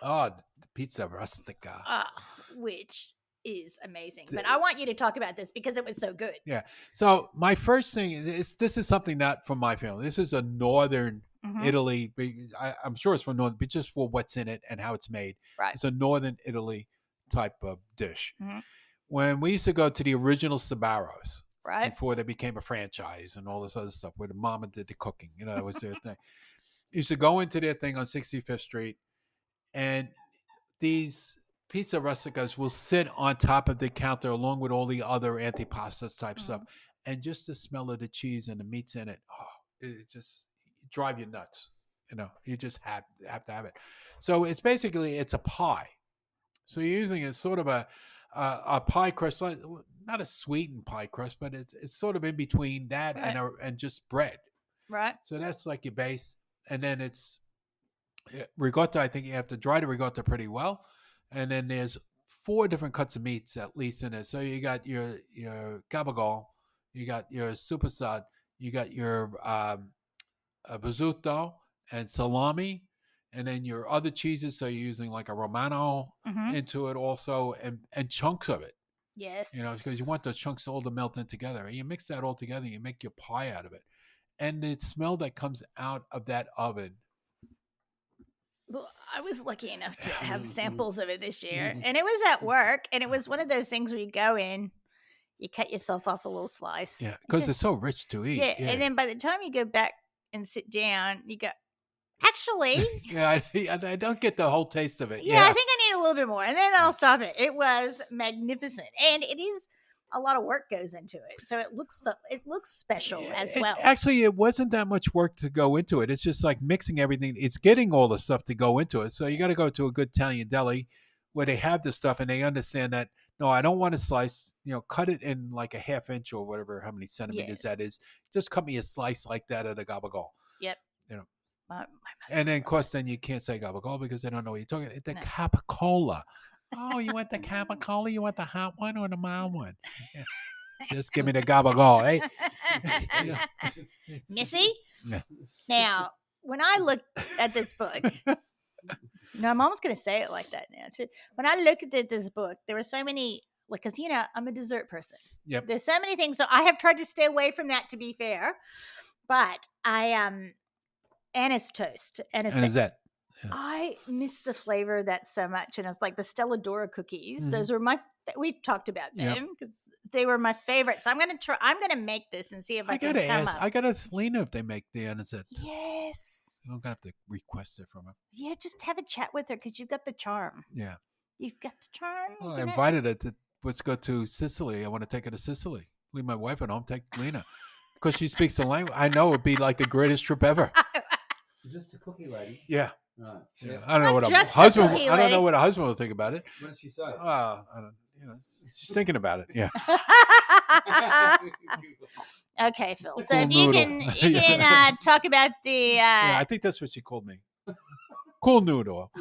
Oh, the pizza rustica. Which is amazing. But I want you to talk about this because it was so good. Yeah. So my first thing is this is something not from my family. This is a northern Italy. I'm sure it's from northern, but just for what's in it and how it's made. Right. It's a northern Italy type of dish. Mm-hmm. When we used to go to the original Sopranos, right, before they became a franchise and all this other stuff, where the mama did the cooking, that was their thing. Used to go into their thing on 65th Street, and these pizza rusticas will sit on top of the counter along with all the other antipastas type stuff, and just the smell of the cheese and the meats in it, it just drive you nuts. You just have to have it. So it's a pie. So you're using a sort of a pie crust, not a sweetened pie crust, but it's sort of in between that and just bread. Right. So that's like your base, and then it's ricotta. I think you have to dry the ricotta pretty well, and then there's 4 different cuts of meats at least in it. So you got your gabagol, you got your supersad, you got your prosciutto and salami, and then your other cheeses. So you're using like a Romano into it also, and chunks of it. Yes. Because you want those chunks all to melt in together, and you mix that all together. You make your pie out of it, and the smell that comes out of that oven. Well, I was lucky enough to have samples of it this year, and it was at work, and it was one of those things where you go in, you cut yourself off a little slice. Yeah, because it's so rich to eat. Yeah, and then by the time you go back and sit down, you go, actually. Yeah, I don't get the whole taste of it. Yeah, I think I need a little bit more, and then I'll stop it. It was magnificent, and it is a lot of work goes into it, so it looks special as well. Actually, it wasn't that much work to go into it. It's just like mixing everything. It's getting all the stuff to go into it. So you got to go to a good Italian deli where they have the stuff and they understand that. No, I don't want to slice. Cut it in like a ½ inch or whatever, how many centimeters that is. Just cut me a slice like that of the gabagol. Yep. And then, of course, then you can't say gabagol because they don't know what you're talking about. The capicola. Oh, you want the capicola? You want the hot one or the mild one? Yeah. Just give me the gabagol, eh? Yeah. Missy, Yeah. now, when I look at this book, no, I'm almost going to say it like that now, too. When I looked at this book, there were so many, like, because, I'm a dessert person. Yep. There's so many things. So I have tried to stay away from that, to be fair. But anise toast. Anise And is that? I miss the flavor of that so much. And it's like the Stella Dora cookies. Mhm. Those were we talked about Yep. them because they were my favorite. So I'm going to make this and see if I can gotta come ask. up. I gotta ask Lena if they make the anisette. Yes. I'm gonna have to request it from her. Yeah, just have a chat with her because you've got the charm. Yeah. You've got the charm. Well, I you know? invited her to let's go to Sicily. I want to take her to Sicily. Leave my wife at home. Take Lena because she speaks the language. I know it'd be like the greatest trip ever. Is this the cookie lady? Yeah. Right. Yeah. I don't know what a just the husband. cookie I don't know lady. what a husband will think about it. What did she say? I don't. She's thinking about it. Yeah. Okay, Phil. So Cool if you noodle. can talk about the Yeah, I think that's what she called me. Cool noodle,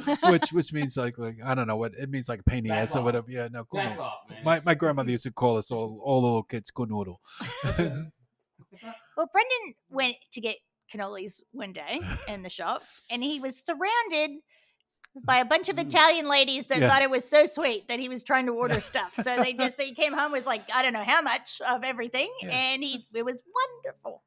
which means like I don't know what it means, like a pain in the Back ass or off. whatever. Yeah, no, cool Back noodle. off, man. My grandmother used to call us all little kids cool noodle. Well, Brendan went to get cannolis one day in the shop, and he was surrounded by a bunch of Italian ladies that Yeah. thought it was so sweet that he was trying to order stuff. So he came home with like I don't know how much of everything, Yeah. and it was wonderful.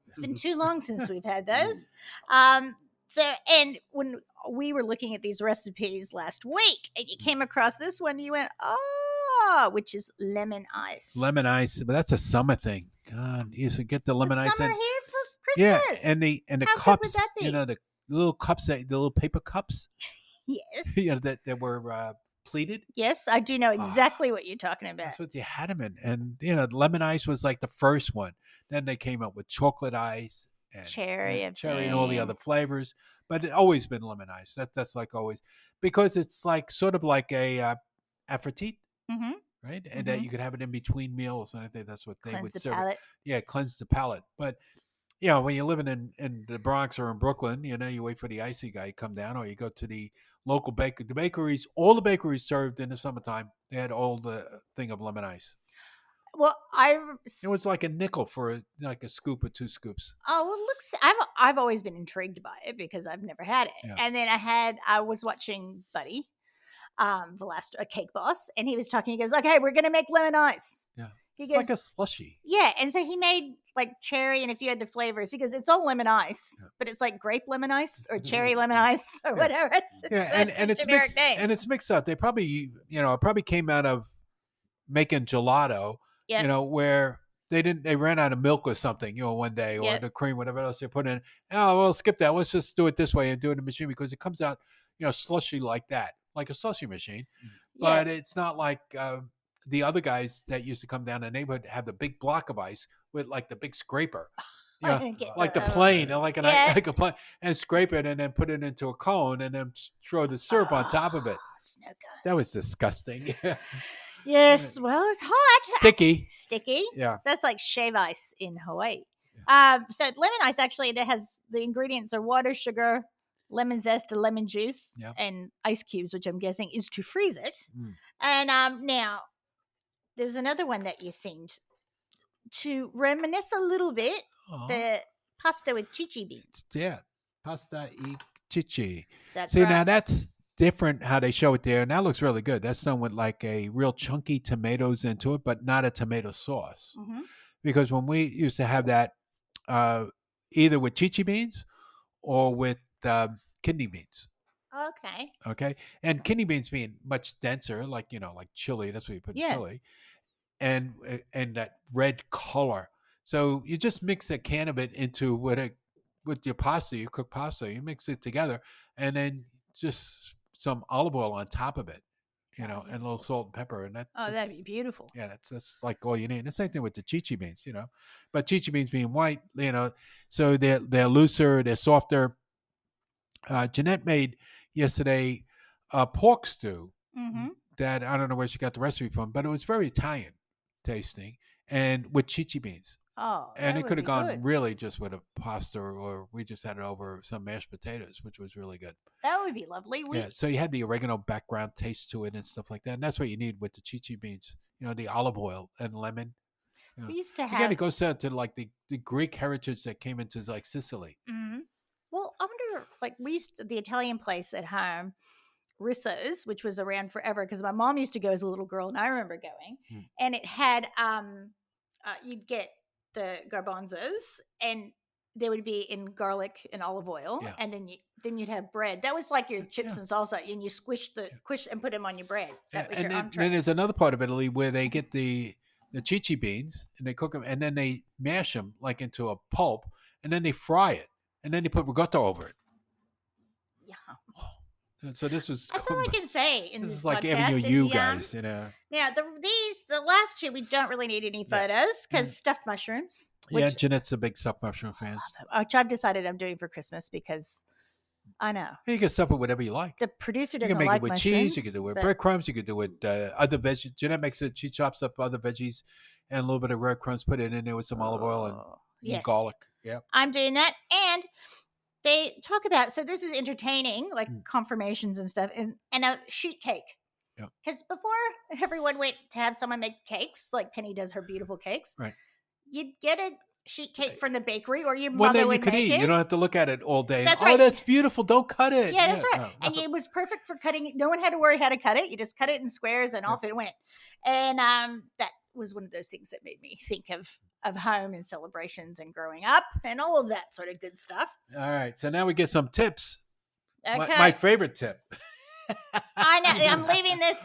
It's been too long since we've had those. And when we were looking at these recipes last week, and you came across this one, you went, oh, which is lemon ice. Lemon ice, but that's a summer thing. God, you used to get the lemon ice. Summer And, here for yeah, Christmas. and the How good would cups, that be? the little cups, the little paper cups, Yes. that were pleated. Yes, I do know exactly what you're talking about. That's what you had them in, and lemon ice was like the first one. Then they came up with chocolate ice and Cherry, I've cherry, and all the seen. other flavors. But it's always been lemon ice. That's like always because it's like sort of like a aperitif, Mm-hmm. right? And that you could have it in between meals, and I think that's what they Cleanse would the serve. palate. Yeah, cleanse the palate. But when you're living in the Bronx or in Brooklyn, you wait for the icy guy to come down, or you go to the local bakery. The bakeries, all the bakeries served in the summertime, they had all the thing of lemon ice. Well, It was like a nickel for like a scoop or 2 scoops. Oh well, looks. I've always been intrigued by it because I've never had it. Yeah. And then I was watching Buddy, the last Cake Boss, and he was talking. He goes, "Okay, we're gonna make lemon ice." Yeah, He it's goes, like a slushy. "Yeah," and so he made like cherry and a few other flavors. He goes, "It's all lemon ice, Yeah. but it's like grape lemon ice or cherry lemon ice or whatever." It's And it's it's a generic mixed name. and it's mixed up. They probably it probably came out of making gelato. Yep. Where they ran out of milk or something, one day, or Yep. the cream, whatever else they put in. Oh, well, skip that. Let's just do it this way and do it in the machine because it comes out, slushy like that, like a slushy machine. But it's not like the other guys that used to come down the neighborhood have the big block of ice with like the big scraper. I didn't get Like the that. plane, like Yeah. like a plane, and scrape it and then put it into a cone and then throw the syrup on top of it. Snow cone. That was disgusting. Yes, well, it's hot. Sticky. Sticky. Yeah. That's like shave ice in Hawaii. So lemon ice actually it has the ingredients are water, sugar, lemon zest, and lemon juice, Yep. and ice cubes, which I'm guessing is to freeze it. Mm. And now there's another one that you seemed to reminisce a little bit. Aw. The pasta with chichi beans. Yeah, pasta e chichi. That's See, right. now that's different how they show it there, and that looks really good. That's done with like a real chunky tomatoes into it, but not a tomato sauce. Mm-hmm. Because when we used to have that, either with chichi beans or with kidney beans. Okay. Okay, and kidney beans being much denser, like like chili. That's what you put in Yeah. chili, and that red color. So you just mix a can of it into with your pasta, you cook pasta, you mix it together, and then just some olive oil on top of it, and a little salt and pepper, and That'd be beautiful. yeah, that's like all you need. And the same thing with the chichi beans, but chichi beans being white, so they're looser, they're softer. Jeanette made yesterday a pork stew Mm-hmm. that I don't know where she got the recipe from, but it was very Italian tasting and with chichi beans. Oh, And that it would could be have gone good. really just with a pasta, or we just had it over some mashed potatoes, which was really good. That would be lovely. Yeah, so you had the oregano background taste to it and stuff like that, and that's what you need with the chichi beans. The olive oil and lemon. You know. We used to Again, have. it goes down to like the Greek heritage that came into like Sicily. Mhm. Well, I wonder, like, we used the Italian place at home, Risso's, which was around forever because my mom used to go as a little girl, and I remember going, Mm. and it had you'd get the garbanzos, and they would be in garlic and olive oil, Yeah. and then you'd have bread. That was like your chips Yeah. and salsa, and you squish and put them on your bread. That was And your then entree. there's another part of Italy where they get the chichi beans and they cook them, and then they mash them like into a pulp, and then they fry it, and then they put ricotta over it. Yeah. And so this was That's all I can say in this this is like podcast. Avenue is U yum. guys, Now the last two we don't really need any Yeah. photos because stuffed mushrooms. Yeah, Which, Jeanette's a big stuffed mushroom fan. which I've decided I'm doing for Christmas because I know You can stuff it whatever you like. the producer You doesn't can make like it with mushrooms. cheese. You can do it with but breadcrumbs. You can do it with other veggies. Jeanette makes it. She chops up other veggies and a little bit of breadcrumbs. Put it in there with some olive oil and yes, garlic. Yeah. I'm doing that. And they talk about, so this is entertaining, like confirmations and stuff, and a sheet cake. Yeah. Because before everyone went to have someone make cakes, like Penny does her beautiful cakes, Right. you'd get a sheet cake from the bakery, or your One mother that you would could make eat. it. You don't have to look at it all day. That's Oh, right. that's beautiful. Don't cut it. Yeah, that's right. No. And it was perfect for cutting. No one had to worry how to cut it. You just cut it in squares, and off it went. And that was one of those things that made me think of home and celebrations and growing up and all of that sort of good stuff. All right. So now we get some tips. Okay. My favorite tip. I know.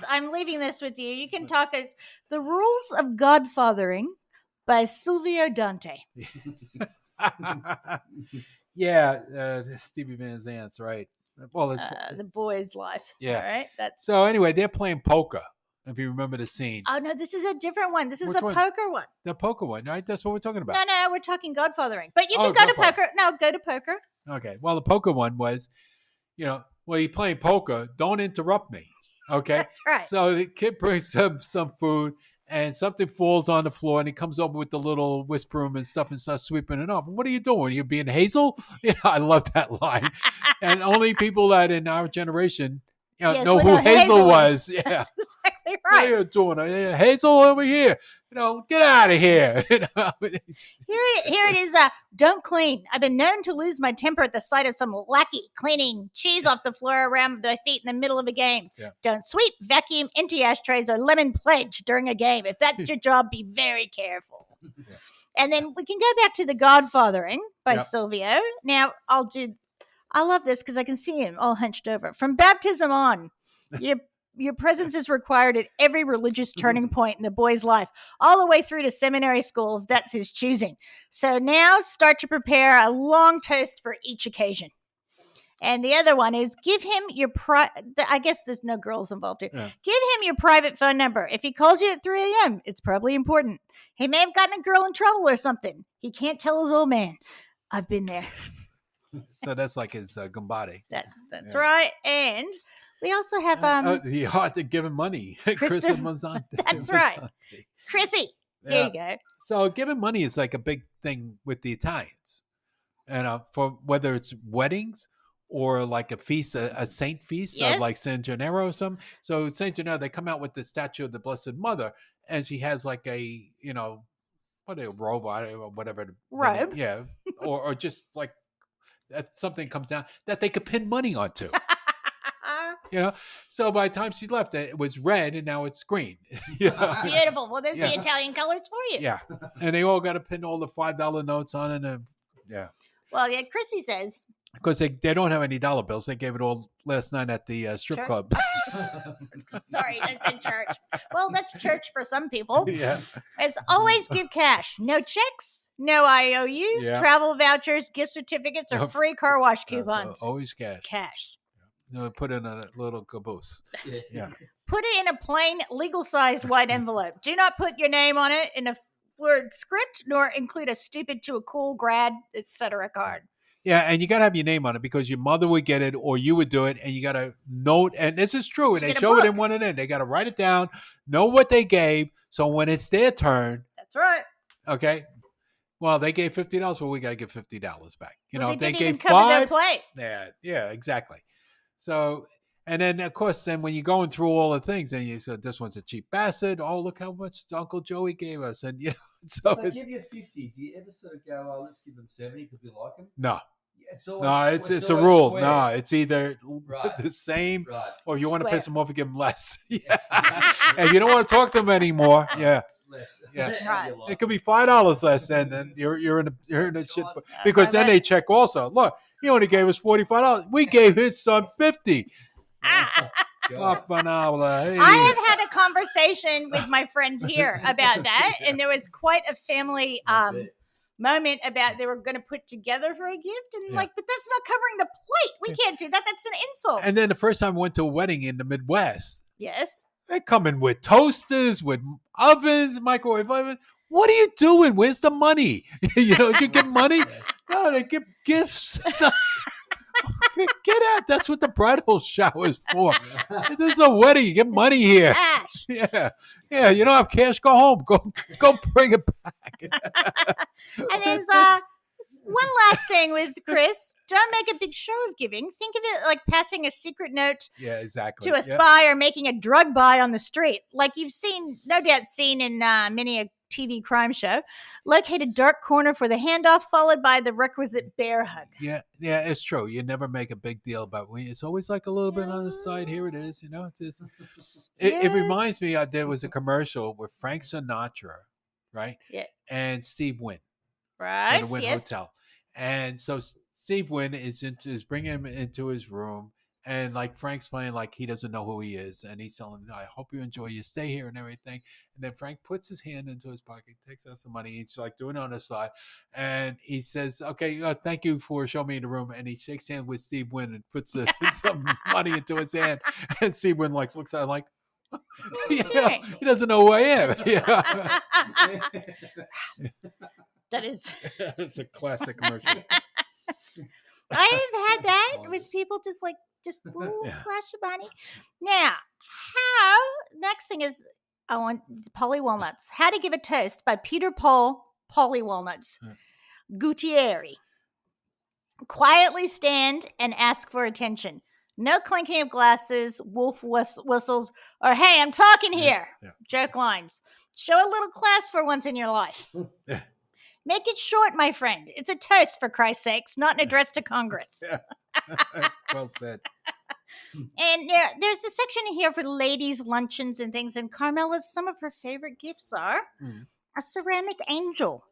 I'm leaving this with you. You can talk as the rules of Godfathering by Silvio Dante. Yeah, Stevie Van Zant's right. Well, it's The boy's life. Yeah. All right. That's. so anyway, they're playing poker. If you remember the scene, Oh no, this is a different one. This is Which the one? poker one. the poker one, right? That's what we're talking about. No, we're talking Godfathering. But you Oh, can go to Godfather. poker. No, go to poker. Okay. Well, the poker one was, well, you're playing poker. Don't interrupt me. Okay. That's right. So the kid brings some food, and something falls on the floor, and he comes over with the little whisk broom and stuff and starts sweeping it up. What are you doing? You're being Hazel? I love that line. And only people that in our generation Yes, know we who know Hazel was. Yeah. That's exactly What are right. you doing? Hazel over here. Get out of here. Here it is. Don't clean. I've been known to lose my temper at the sight of some lackey cleaning cheese off the floor around my feet in the middle of a game. Yeah. Don't sweep, vacuum, empty ashtrays, or lemon pledge during a game. If that's your job, be very careful. Yeah. And then we can go back to The Godfathering by Yep. Silvio. Now, I love this because I can see him all hunched over. From baptism on, your presence is required at every religious turning point in the boy's life, all the way through to seminary school if that's his choosing. So now start to prepare a long toast for each occasion. And the other one is give him your I guess there's no girls involved here. Yeah. Give him your private phone number. If he calls you at 3 a.m., it's probably important. He may have gotten a girl in trouble or something. He can't tell his old man. I've been there. So that's like his Gambade. That's Yeah. right. And we also have the art to giving money. Christopher- Mazzante. That's right. Mazzante. Chrissy. Yeah. There you go. So giving money is like a big thing with the Italians, and for whether it's weddings or like a feast, a saint feast, Yes. like San Gennaro or something. So Saint Gennaro, they come out with the statue of the Blessed Mother, and she has like a what a robe or whatever. Robe. Yeah, or just like that something comes down that they could pin money onto. So by the time she left, it was red and now it's green. Beautiful. Well, there's Yeah. the Italian colors for you. Yeah, and they all got to pin all the $5 notes on it. And Well, yeah, Chrissy says, because they don't have any dollar bills. They gave it all last night at the strip Church? club. sorry, I said church. Well, that's church for some people. Yeah, It's always give cash. No checks, no IOUs, Yeah. travel vouchers, gift certificates, or Nope. free car wash So coupons. always cash. Cash. Put in a little caboose. Yeah. Put it in a plain, legal-sized white envelope. Do not put your name on it in a word script, nor include a stupid to a cool grad, etc. card. Yeah, and you got to have your name on it because your mother would get it or you would do it, and you got to note. And this is true. And You they get a show it in book. one of them. They got to write it down, know what they gave, so when it's their turn, That's right. okay, Well, they gave $50. Well, we got to give $50 back. You Well, know, they if they didn't even gave cover their 5. plate. Yeah, exactly. So, and then of course, then when you're going through all the things, and you said this one's a cheap bastard. Oh, look how much Uncle Joey gave us, and you know, so If they it's give you 50, do you ever sort of go, "Oh, let's give them 70 because we like them"? no, It's always no, it's a always rule. square. No, it's either Right. the same, Right. or if you want to Square. piss them off, give them less. Yeah, and you don't want to talk to them anymore. Yeah. Less. Yeah. Right. You like It could be them. $5 less, and then you're in a shit God. because I then bet. they check also. Look, he only gave us $45. We gave his son 50. God. Hey. I have had a conversation with my friends here about that, and there was quite a family That's it. moment about they were going to put together for a gift, and Yeah. like, but that's not covering the plate. We can't do that. That's an insult. And then the first time I went to a wedding in the Midwest, yes, they come in with toasters, with ovens, microwave ovens. What are you doing? Where's the money? You give money? No, they give gifts. Get out. That's what the bridal shower is for. This is a wedding. You get money here. cash. Yeah. You don't have cash? Go home. Go bring it back. And there's one last thing with Chris. Don't make a big show of giving. Think of it like passing a secret note Yeah, exactly. to a spy or making a drug buy on the street. Like you've no doubt seen in many a TV crime show. Locate a dark corner for the handoff, followed by the requisite bear hug. Yeah, it's true. You never make a big deal about it. It's always like a little bit on the side. Here it is. It's just, it reminds me, there was a commercial with Frank Sinatra, right? Yeah. And Steve Wynn. Right. In the Wynn Hotel. And so Steve Wynn is bringing him into his room, and like Frank's playing like he doesn't know who he is, and he's telling him, "I hope you enjoy your stay here and everything." And then Frank puts his hand into his pocket, takes out some money. He's like doing it on the side, and he says, "Okay, thank you for showing me the room." And he shakes hands with Steve Wynn and puts some money into his hand, and Steve Wynn looks at him like. He doesn't know who I am. Yeah. That is. It's a classic commercial. I've had that with people just a little slash of money. Now, next thing is I want Polly Walnuts. How to Give a Toast by Peter Paul, Polly Walnuts. Gutierrez. Quietly stand and ask for attention. No clinking of glasses, wolf whistles, or "Hey, I'm talking here." Joke lines. Show a little class for once in your life. Make it short, my friend. It's a toast, for Christ's sakes, not an address to Congress. Well said. And there's a section here for ladies' luncheons and things. And Carmela's, some of her favorite gifts are a ceramic angel,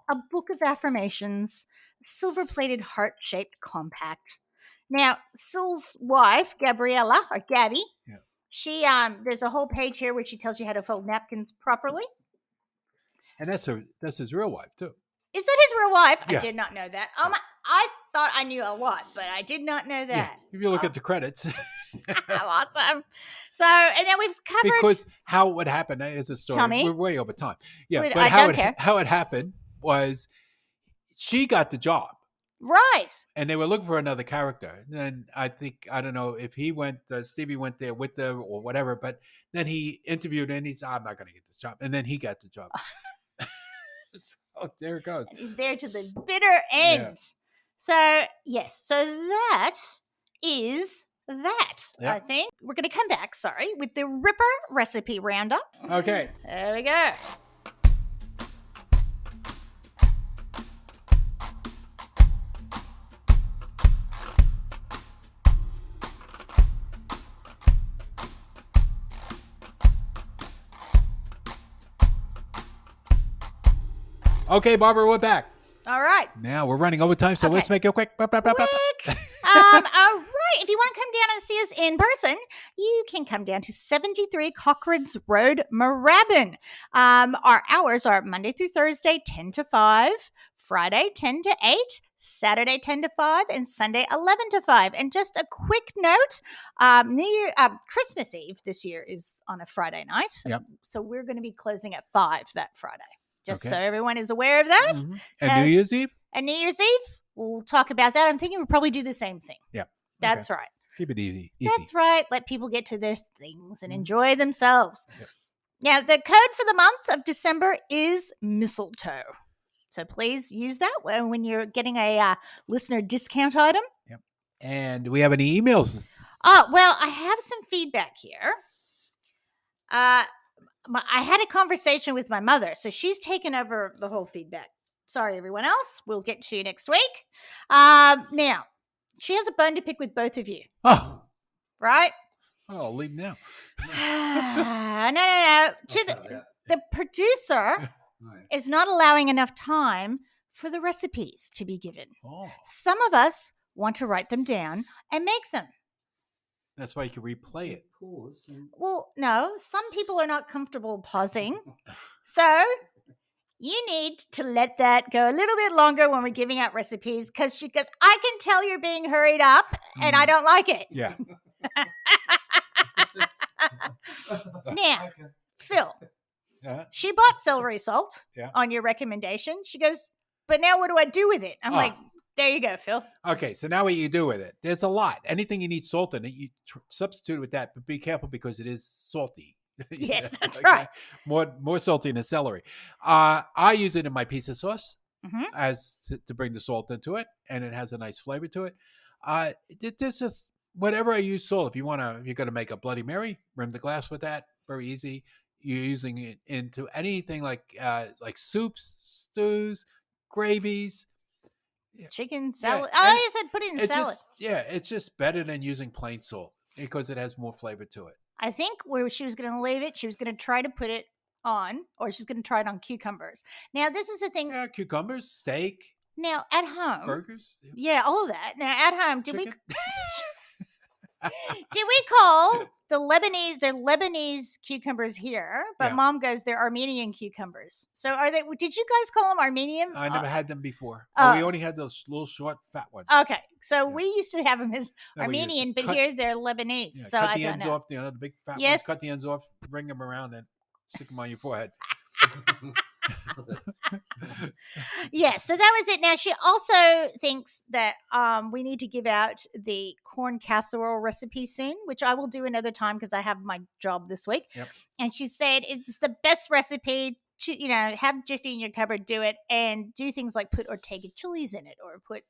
a book of affirmations, silver-plated heart-shaped compact. Now, Syl's wife, Gabriella, or Gabby, she there's a whole page here where she tells you how to fold napkins properly. And that's his real wife too. Is that his real wife? Yeah. I did not know that. I thought I knew a lot, but I did not know that. Yeah. If you look at the credits. Awesome. So, and then we've covered because how what happened is a story. Tell me. We're way over time. Yeah, Wait, but I don't care. how it happened was she got the job. Right. And they were looking for another character. And then I don't know if Stevie went there with them or whatever, but then he interviewed and he said, "I'm not going to get this job." And then he got the job. So there it goes. And he's there to the bitter end. Yeah. So, yes. So that is that, Yep. I think. We're going to come back, with the Ripper recipe roundup. Okay. There we go. Okay, Barbara, we're back. All right. Now we're running overtime, so let's make it quick. All right. If you want to come down and see us in person, you can come down to 73 Cochrane's Road, Moorabbin. Our hours are Monday through Thursday, 10 to 5, Friday, 10 to 8, Saturday, 10 to 5, and Sunday, 11 to 5. And just a quick note, Christmas Eve this year is on a Friday night. Yep. So we're going to be closing at 5 that Friday. Just so everyone is aware of that. Mm-hmm. And New Year's Eve? And New Year's Eve, we'll talk about that. I'm thinking we'll probably do the same thing. Yeah. That's right. Keep it easy. That's right. Let people get to their things and enjoy themselves. Yep. Now, the code for the month of December is mistletoe. So please use that when you're getting a listener discount item. Yep. And do we have any emails? Oh, well, I have some feedback here. I had a conversation with my mother, so she's taken over the whole feedback. Sorry, everyone else. We'll get to you next week. Now, she has a bone to pick with both of you. Oh, right? Oh, I'll leave now. No. The producer is not allowing enough time for the recipes to be given. Oh. Some of us want to write them down and make them. That's why you can replay it. Pause. Well, no, some people are not comfortable pausing. So you need to let that go a little bit longer when we're giving out recipes because she goes, I can tell you're being hurried up and I don't like it. Yeah. Now, Phil, she bought celery salt on your recommendation. She goes, but now what do I do with it? I'm like, there you go, Phil. Okay, so now what you do with it? There's a lot. Anything you need salt in it, you substitute with that, but be careful because it is salty. Yes, that's right. More salty than celery. I use it in my pizza sauce as to bring the salt into it, and it has a nice flavor to it. It's just whatever I use salt. If you're going to make a Bloody Mary, rim the glass with that. Very easy. You're using it into anything like soups, stews, gravies. Chicken salad. Yeah. You said put it in salad. It's just better than using plain salt because it has more flavor to it. I think where she was going to leave it, she was going to try to put it on, or she's going to try it on cucumbers. Now, this is the thing. Cucumbers, steak. Now, at home. Burgers. Yeah, all of that. Now, at home, did we call the Lebanese cucumbers here, but Mom goes, they're Armenian cucumbers. So are they? Did you guys call them Armenian? I never had them before. We only had those little short, fat ones. Okay, so we used to have them as Armenian, but here they're Lebanese. Yeah, so cut I the don't ends know. off. The big fat ones. Cut the ends off. Bring them around and stick them on your forehead. Yeah, so that was it. Now she also thinks that we need to give out the corn casserole recipe soon, which I will do another time because I have my job this week. Yep. And she said it's the best recipe to, have Jiffy in your cupboard, do it, and do things like put Ortega chilies in it, or put,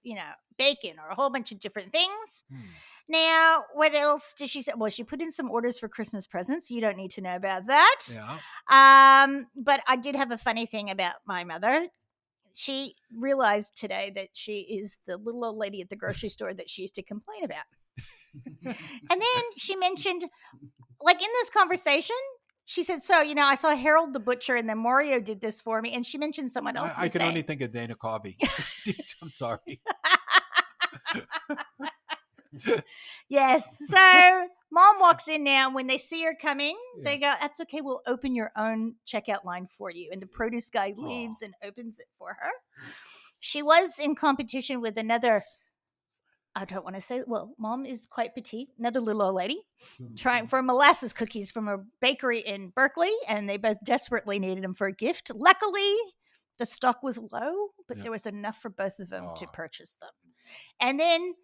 bacon, or a whole bunch of different things. Now, what else did she say? Well, she put in some orders for Christmas presents. You don't need to know about that. Yeah. But I did have a funny thing about my mother. She realized today that she is the little old lady at the grocery store that she used to complain about. And then she mentioned, like in this conversation, she said, so, I saw Harold the Butcher and then Mario did this for me. And she mentioned someone else. I can only think of Dana Carvey. I'm sorry. Yes. So Mom walks in now. When they see her coming, they go, that's okay. We'll open your own checkout line for you. And the produce guy leaves and opens it for her. She was in competition with another, I don't want to say, well, Mom is quite petite, another little old lady, trying for molasses cookies from a bakery in Berkeley. And they both desperately needed them for a gift. Luckily, the stock was low, but there was enough for both of them to purchase them. And then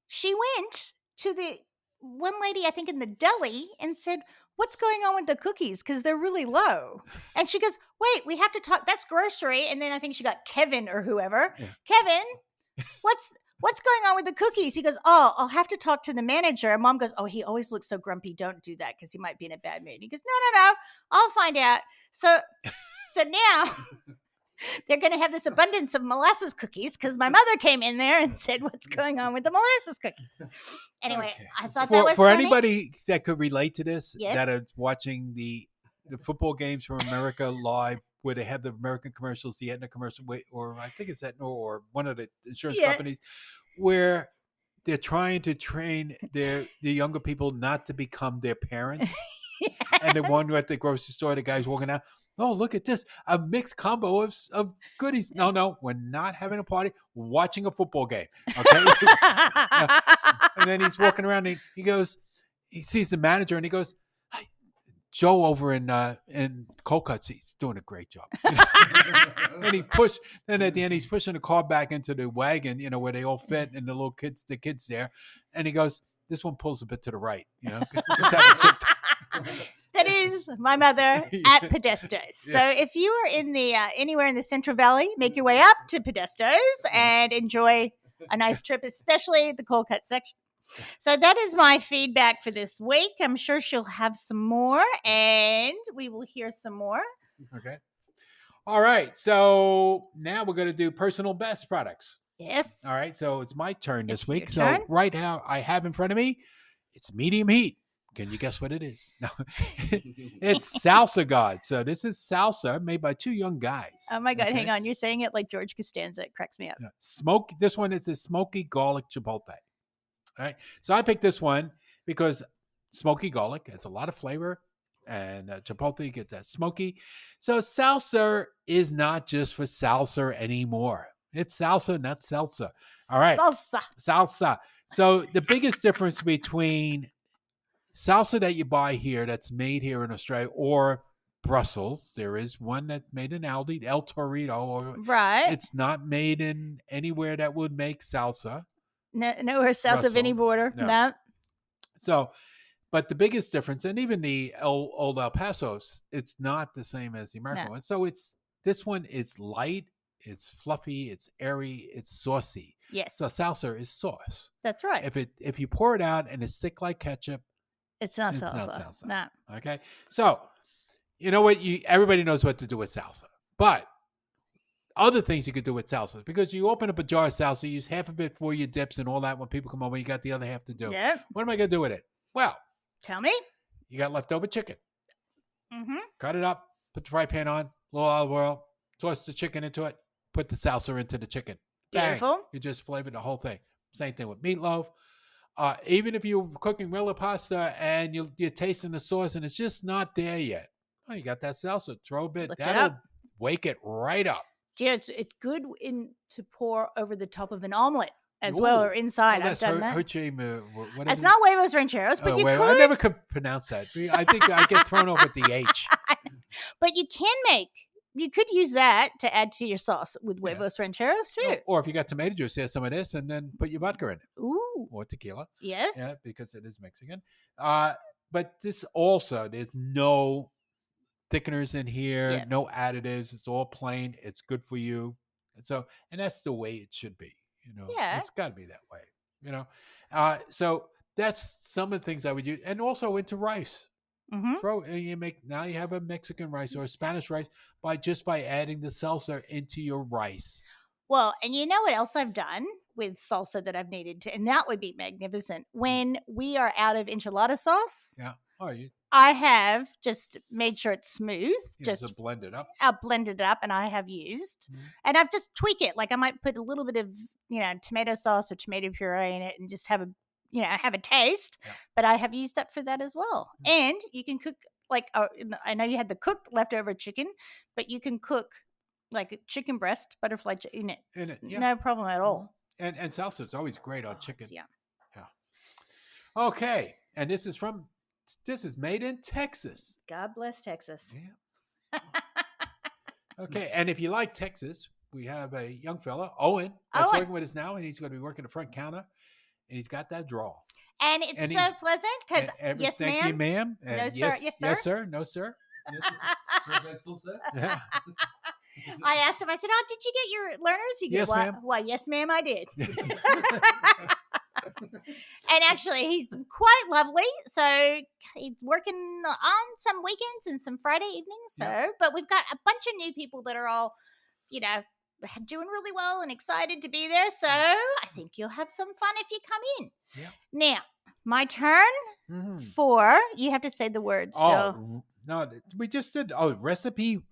she went to the one lady, I think in the deli, and said, what's going on with the cookies? Because they're really low. And she goes, wait, we have to talk. That's grocery. And then I think she got Kevin or whoever. Yeah. Kevin, what's going on with the cookies? He goes, I'll have to talk to the manager. And Mom goes, he always looks so grumpy. Don't do that because he might be in a bad mood. He goes, no, I'll find out. So now they're going to have this abundance of molasses cookies because my mother came in there and said, what's going on with the molasses cookies? Anyway, I thought that was for funny. Anybody that could relate to this, yes. that are watching the football games from America live, where they have the American commercials, the Aetna commercial, or I think it's Aetna or one of the insurance companies, where they're trying to train the younger people not to become their parents. And the one at the grocery store, the guy's walking out, look at this, a mixed combo of goodies. No, we're not having a party, we're watching a football game. Okay. And then he's walking around and he sees the manager and he goes, hey, Joe over in Cold Cuts, he's doing a great job. And at the end he's pushing the car back into the wagon, where they all fit, and the kids there. And he goes, this one pulls a bit to the right, just have a That is my mother at Podestos. So if you are in the anywhere in the Central Valley, make your way up to Podestos and enjoy a nice trip, especially the cold cut section. So that is my feedback for this week. I'm sure she'll have some more, and we will hear some more. Okay. All right. So now we're going to do personal best products. Yes. All right. So it's my turn this It's week. your So turn. right now I have in front of me, it's medium heat. Can you guess what it is? No, it's Salsa God. So this is salsa made by two young guys. Oh my God, hang on. You're saying it like George Costanza. It cracks me up. This one is a smoky garlic chipotle. All right. So I picked this one because smoky garlic has a lot of flavor, and chipotle gets that smoky. So salsa is not just for salsa anymore. It's salsa, not salsa. All right. Salsa. So the biggest difference between salsa that you buy here that's made here in Australia or Brussels, there is one that's made in Aldi, El Torito. Or Right. It's not made in anywhere that would make salsa. Nowhere south of any border. No. So, but the biggest difference, and even the old El Paso's, it's not the same as the American one. So this one is light, it's fluffy, it's airy, it's saucy. Yes. So salsa is sauce. That's right. If you pour it out and it's thick like ketchup, it's not salsa. No. Okay. So you know what? Everybody knows what to do with salsa, but other things you could do with salsa, because you open up a jar of salsa, you use half of it for your dips and all that. When people come over, you got the other half to do. Yeah. What am I going to do with it? Well, tell me. You got leftover chicken. Mm-hmm. Cut it up, put the fry pan on, a little olive oil, toss the chicken into it, put the salsa into the chicken. Beautiful. Bang. You just flavor the whole thing. Same thing with meatloaf. Even if you're cooking regular pasta and you're tasting the sauce and it's just not there yet, you got that salsa. Throw a bit. That'll wake it right up. Yeah, it's good to pour over the top of an omelet as well, or inside. I've done that. It's not huevos rancheros, but you could. I never could pronounce that. I think I get thrown off with the H. But you could use that to add to your sauce with huevos rancheros too. Or if you got tomato juice, add some of this and then put your vodka in it. Ooh. Or tequila. Yes. Yeah, because it is Mexican. But this also, there's no thickeners in here, no additives. It's all plain. It's good for you. And that's the way it should be. It's got to be that way. So that's some of the things I would use, and also into rice. Mm-hmm. Now you have a Mexican rice or a Spanish rice by adding the salsa into your rice. Well, and you know what else I've done with salsa that I've needed to, and that would be magnificent. When we are out of enchilada sauce, I have just made sure it's smooth. Just blend it up. I'll blend it up, and I have used, and I've just tweaked it. Like I might put a little bit of tomato sauce or tomato puree in it, and just have a taste. Yeah. But I have used that for that as well. And you can cook I know you had the cooked leftover chicken, but you can cook like a chicken breast, butterfly in it. No problem at all. And salsa is always great on chicken. Yeah. Okay, and this is made in Texas. God bless Texas. Yeah. Okay, and if you like Texas, we have a young fella, Owen, that's working with us now, and he's going to be working the front counter, and he's got that draw. And it's so pleasant because yes, ma'am. Thank you, ma'am. And no, sir. Yes, sir. Yes, sir. No, sir. Yes, sir. Yeah. I asked him, I said, did you get your learners? He goes, ma'am. Why, yes, ma'am, I did. And actually, he's quite lovely. So he's working on some weekends and some Friday evenings. But we've got a bunch of new people that are all, doing really well and excited to be there. So I think you'll have some fun if you come in. Yeah. Now, my turn for, you have to say the words, Phil. No, we just did. Recipe.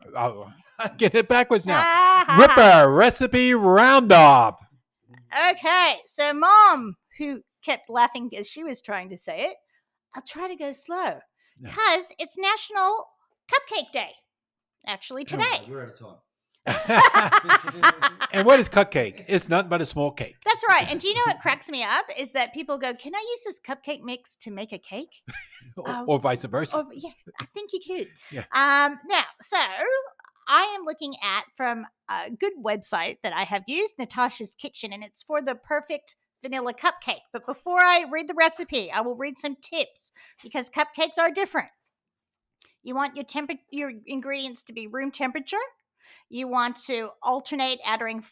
Get it backwards now. Ripper Recipe Roundup. Okay, so Mom, who kept laughing as she was trying to say it, I'll try to go slow because it's National Cupcake Day. Actually, today. We're out of time. And what is cupcake? It's nothing but a small cake. That's right. And do you know what cracks me up is that people go, "Can I use this cupcake mix to make a cake?" or vice versa. Yeah, I think you could. Yeah. Now, so I am looking at from a good website that I have used, Natasha's Kitchen, and it's for the perfect vanilla cupcake. But before I read the recipe, I will read some tips because cupcakes are different. You want your ingredients to be room temperature. You want to alternate adding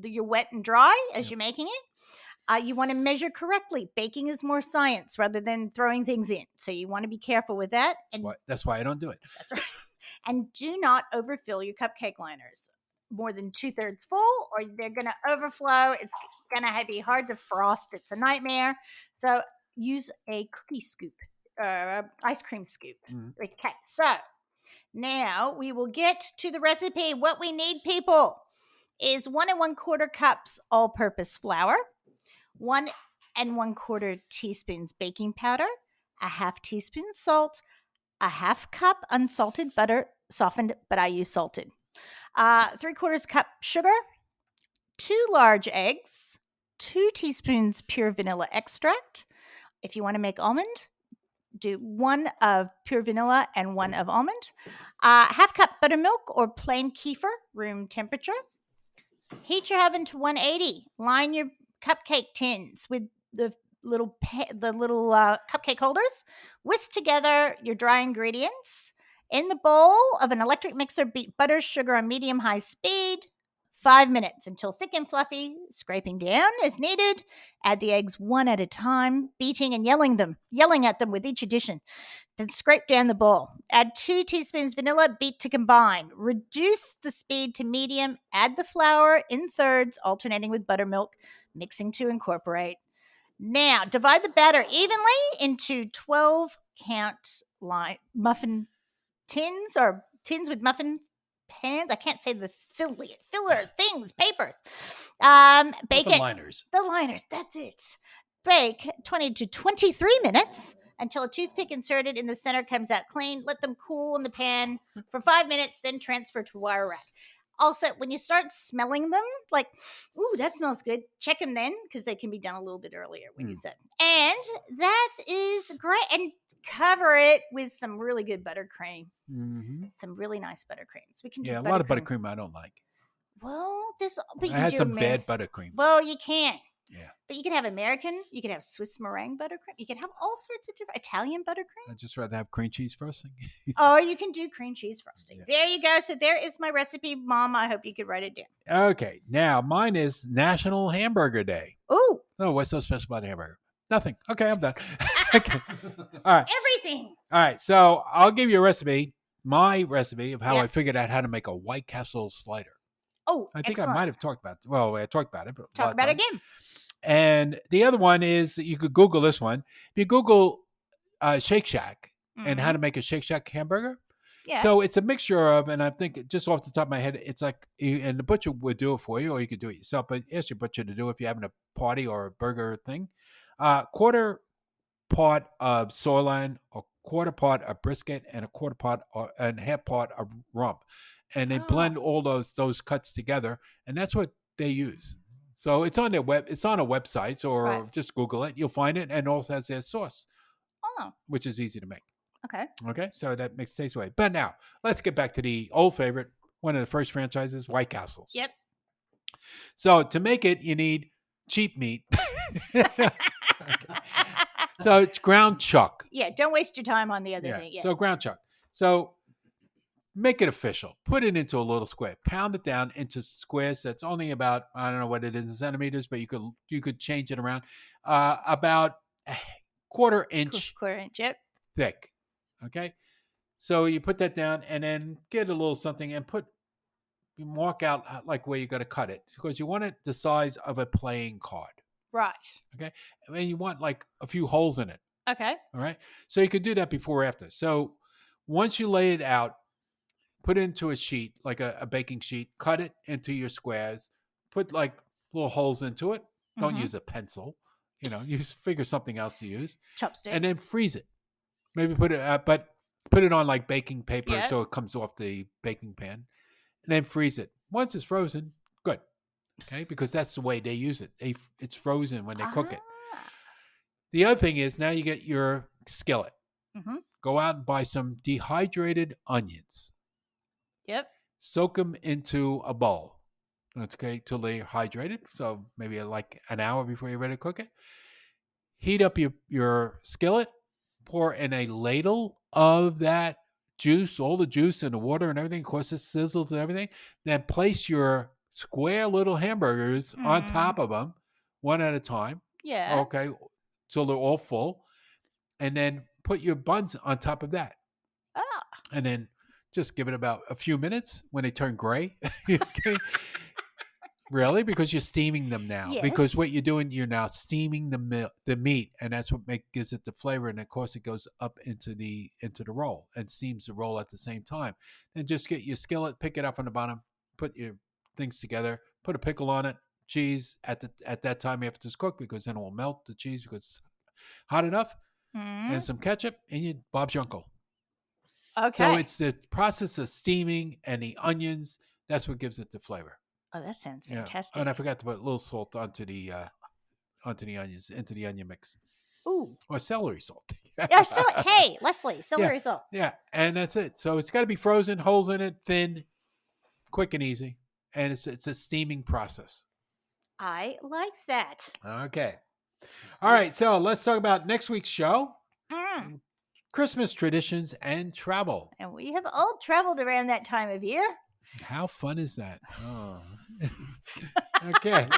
your wet and dry as Yep. you're making it. You want to measure correctly. Baking is more science rather than throwing things in. So you want to be careful with that. And That's why I don't do it. that's right. And do not overfill your cupcake liners more than 2/3 full, or they're going to overflow. It's going to be hard to frost. It's a nightmare. So use a cookie scoop, ice cream scoop. Mhm. Okay, so now we will get to the recipe. What we need, people, is 1 1/4 cups all-purpose flour, 1 1/4 teaspoons baking powder, a half teaspoon salt, a half cup unsalted butter, softened, but I use salted, 3/4 cup sugar, 2 large eggs, 2 teaspoons pure vanilla extract. If you want to make almond, do 1 of pure vanilla and 1 of almond. Half cup buttermilk or plain kefir, room temperature. Heat your oven to 180. Line your cupcake tins with the little cupcake holders. Whisk together your dry ingredients. In the bowl of an electric mixer, beat butter, sugar on medium-high speed. 5 minutes until thick and fluffy, scraping down as needed. Add the eggs one at a time, beating and yelling at them with each addition. Then scrape down the bowl. Add 2 teaspoons vanilla, beat to combine. Reduce the speed to medium. Add the flour in thirds, alternating with buttermilk, mixing to incorporate. Now, divide the batter evenly into 12 count muffin tins or tins with muffin pans. I can't say the fillers, things, papers. Bake Muffin it. liners. The liners, that's it. Bake 20 to 23 minutes until a toothpick inserted in the center comes out clean. Let them cool in the pan for 5 minutes, then transfer to wire rack. Also, when you start smelling them, like, ooh, that smells good, check them then because they can be done a little bit earlier when you set them. And that is great. And cover it with some really good buttercream. Mm-hmm. Some really nice buttercreams. We can do a lot of buttercream I don't like. Well, I had some bad buttercream. Well, you can't. Yeah. But you can have American. You can have Swiss meringue buttercream. You can have all sorts of different Italian buttercream. I'd just rather have cream cheese frosting. Or you can do cream cheese frosting. Yeah. There you go. So there is my recipe, Mom. I hope you could write it down. Okay. Now, mine is National Hamburger Day. Oh. Oh, what's so special about hamburger? Nothing. Okay, I'm done. Okay. All right. Everything. All right. So I'll give you a recipe, my recipe of how Yeah. I figured out how to make a White Castle slider. Oh, I think excellent. I might have talked about it. Well, I talked about it. But Talk about it again. And the other one is you could Google this one. If you Google Shake Shack and how to make a Shake Shack hamburger. Yeah. So it's a mixture of, and I think just off the top of my head, it's like, and the butcher would do it for you, or you could do it yourself. But ask your butcher to do it if you're having a party or a burger thing. Quarter part of sirloin, a quarter part of brisket, and a quarter part and half part of rump, and they blend all those cuts together, and that's what they use. So it's on their it's on a website, or just Google it. You'll find it, and it also has their sauce, which is easy to make. Okay, so that makes taste away. But now let's get back to the old favorite, one of the first franchises, White Castles. Yep. So to make it, you need cheap meat. So it's ground chuck. Yeah, don't waste your time on the other thing. Yeah. So ground chuck. So make it official. Put it into a little square. Pound it down into squares. That's only about, I don't know what it is in centimeters, but you could change it around. About a quarter inch Yep. thick. Okay. So you put that down and then get a little something and mark out like where you're going to cut it, because you want it the size of a playing card. Right. Okay. And you want like a few holes in it. Okay. All right. So you could do that before or after. So once you lay it out, put it into a sheet, like a baking sheet, cut it into your squares, put like little holes into it. Don't use a pencil, figure something else to use. Chopstick. And then freeze it. Maybe put it on like baking paper so it comes off the baking pan, and then freeze it. Once it's frozen, good. Okay, because that's the way they use it. It's frozen when they cook it. The other thing is, now you get your skillet. Go out and buy some dehydrated onions. Yep. Soak them into a bowl. Okay, till they're hydrated. So maybe like an hour before you're ready to cook it. Heat up your skillet. Pour in a ladle of that juice, all the juice and the water and everything. Of course, it sizzles and everything. Then place your square little hamburgers on top of them, one at a time. Yeah. Okay, till they're all full, and then put your buns on top of that, Ah. and then just give it about a few minutes when they turn gray. Okay. Really? Because you're steaming them now. Because Yes. what you're doing, you're now steaming the meat, and that's what gives it the flavor. And of course, it goes up into the roll and steams the roll at the same time. And just get your skillet, pick it up on the bottom, put your things together, put a pickle on it, cheese at that time after it's cooked, because then it will melt the cheese because it's hot enough, and some ketchup, and you Bob's your uncle. Okay. So it's the process of steaming and the onions. That's what gives it the flavor. Oh, that sounds Yeah. fantastic. And I forgot to put a little salt onto the onions, into the onion mix. Ooh. Or celery salt. Yeah, hey, Leslie, celery salt. Yeah, and that's it. So it's got to be frozen, holes in it, thin, quick and easy, and it's a steaming process. I like that. Okay. All right, so let's talk about next week's show. Christmas traditions and travel. And we have all traveled around that time of year. How fun is that? Oh. Okay.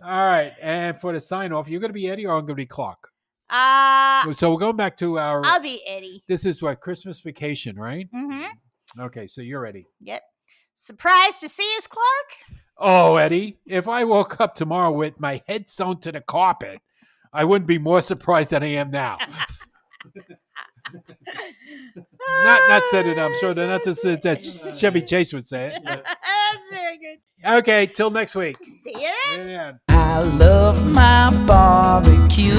All right. And for the sign off, you're going to be Eddie or I'm going to be Clark? So we're going back to our... I'll be Eddie. This is what, Christmas vacation, right? Mm-hmm. Okay, so you're Eddie. Yep. Surprised to see us, Clark? Oh, Eddie, if I woke up tomorrow with my head sewn to the carpet, I wouldn't be more surprised than I am now. Not said it, I'm sure. Not that Chevy Chase would say it. But. That's very good. Okay, till next week. See you then. Yeah. I love my barbecue.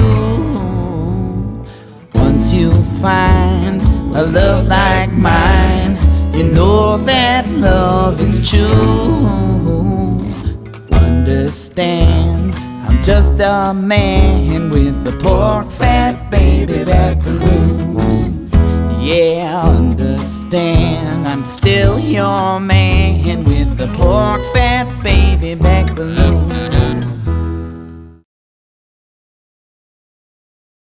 Once you find a love like mine, you know that love is true. Understand, I'm just a man with a pork fat baby back blues. Yeah, understand, I'm still your man with the pork fat baby back blues.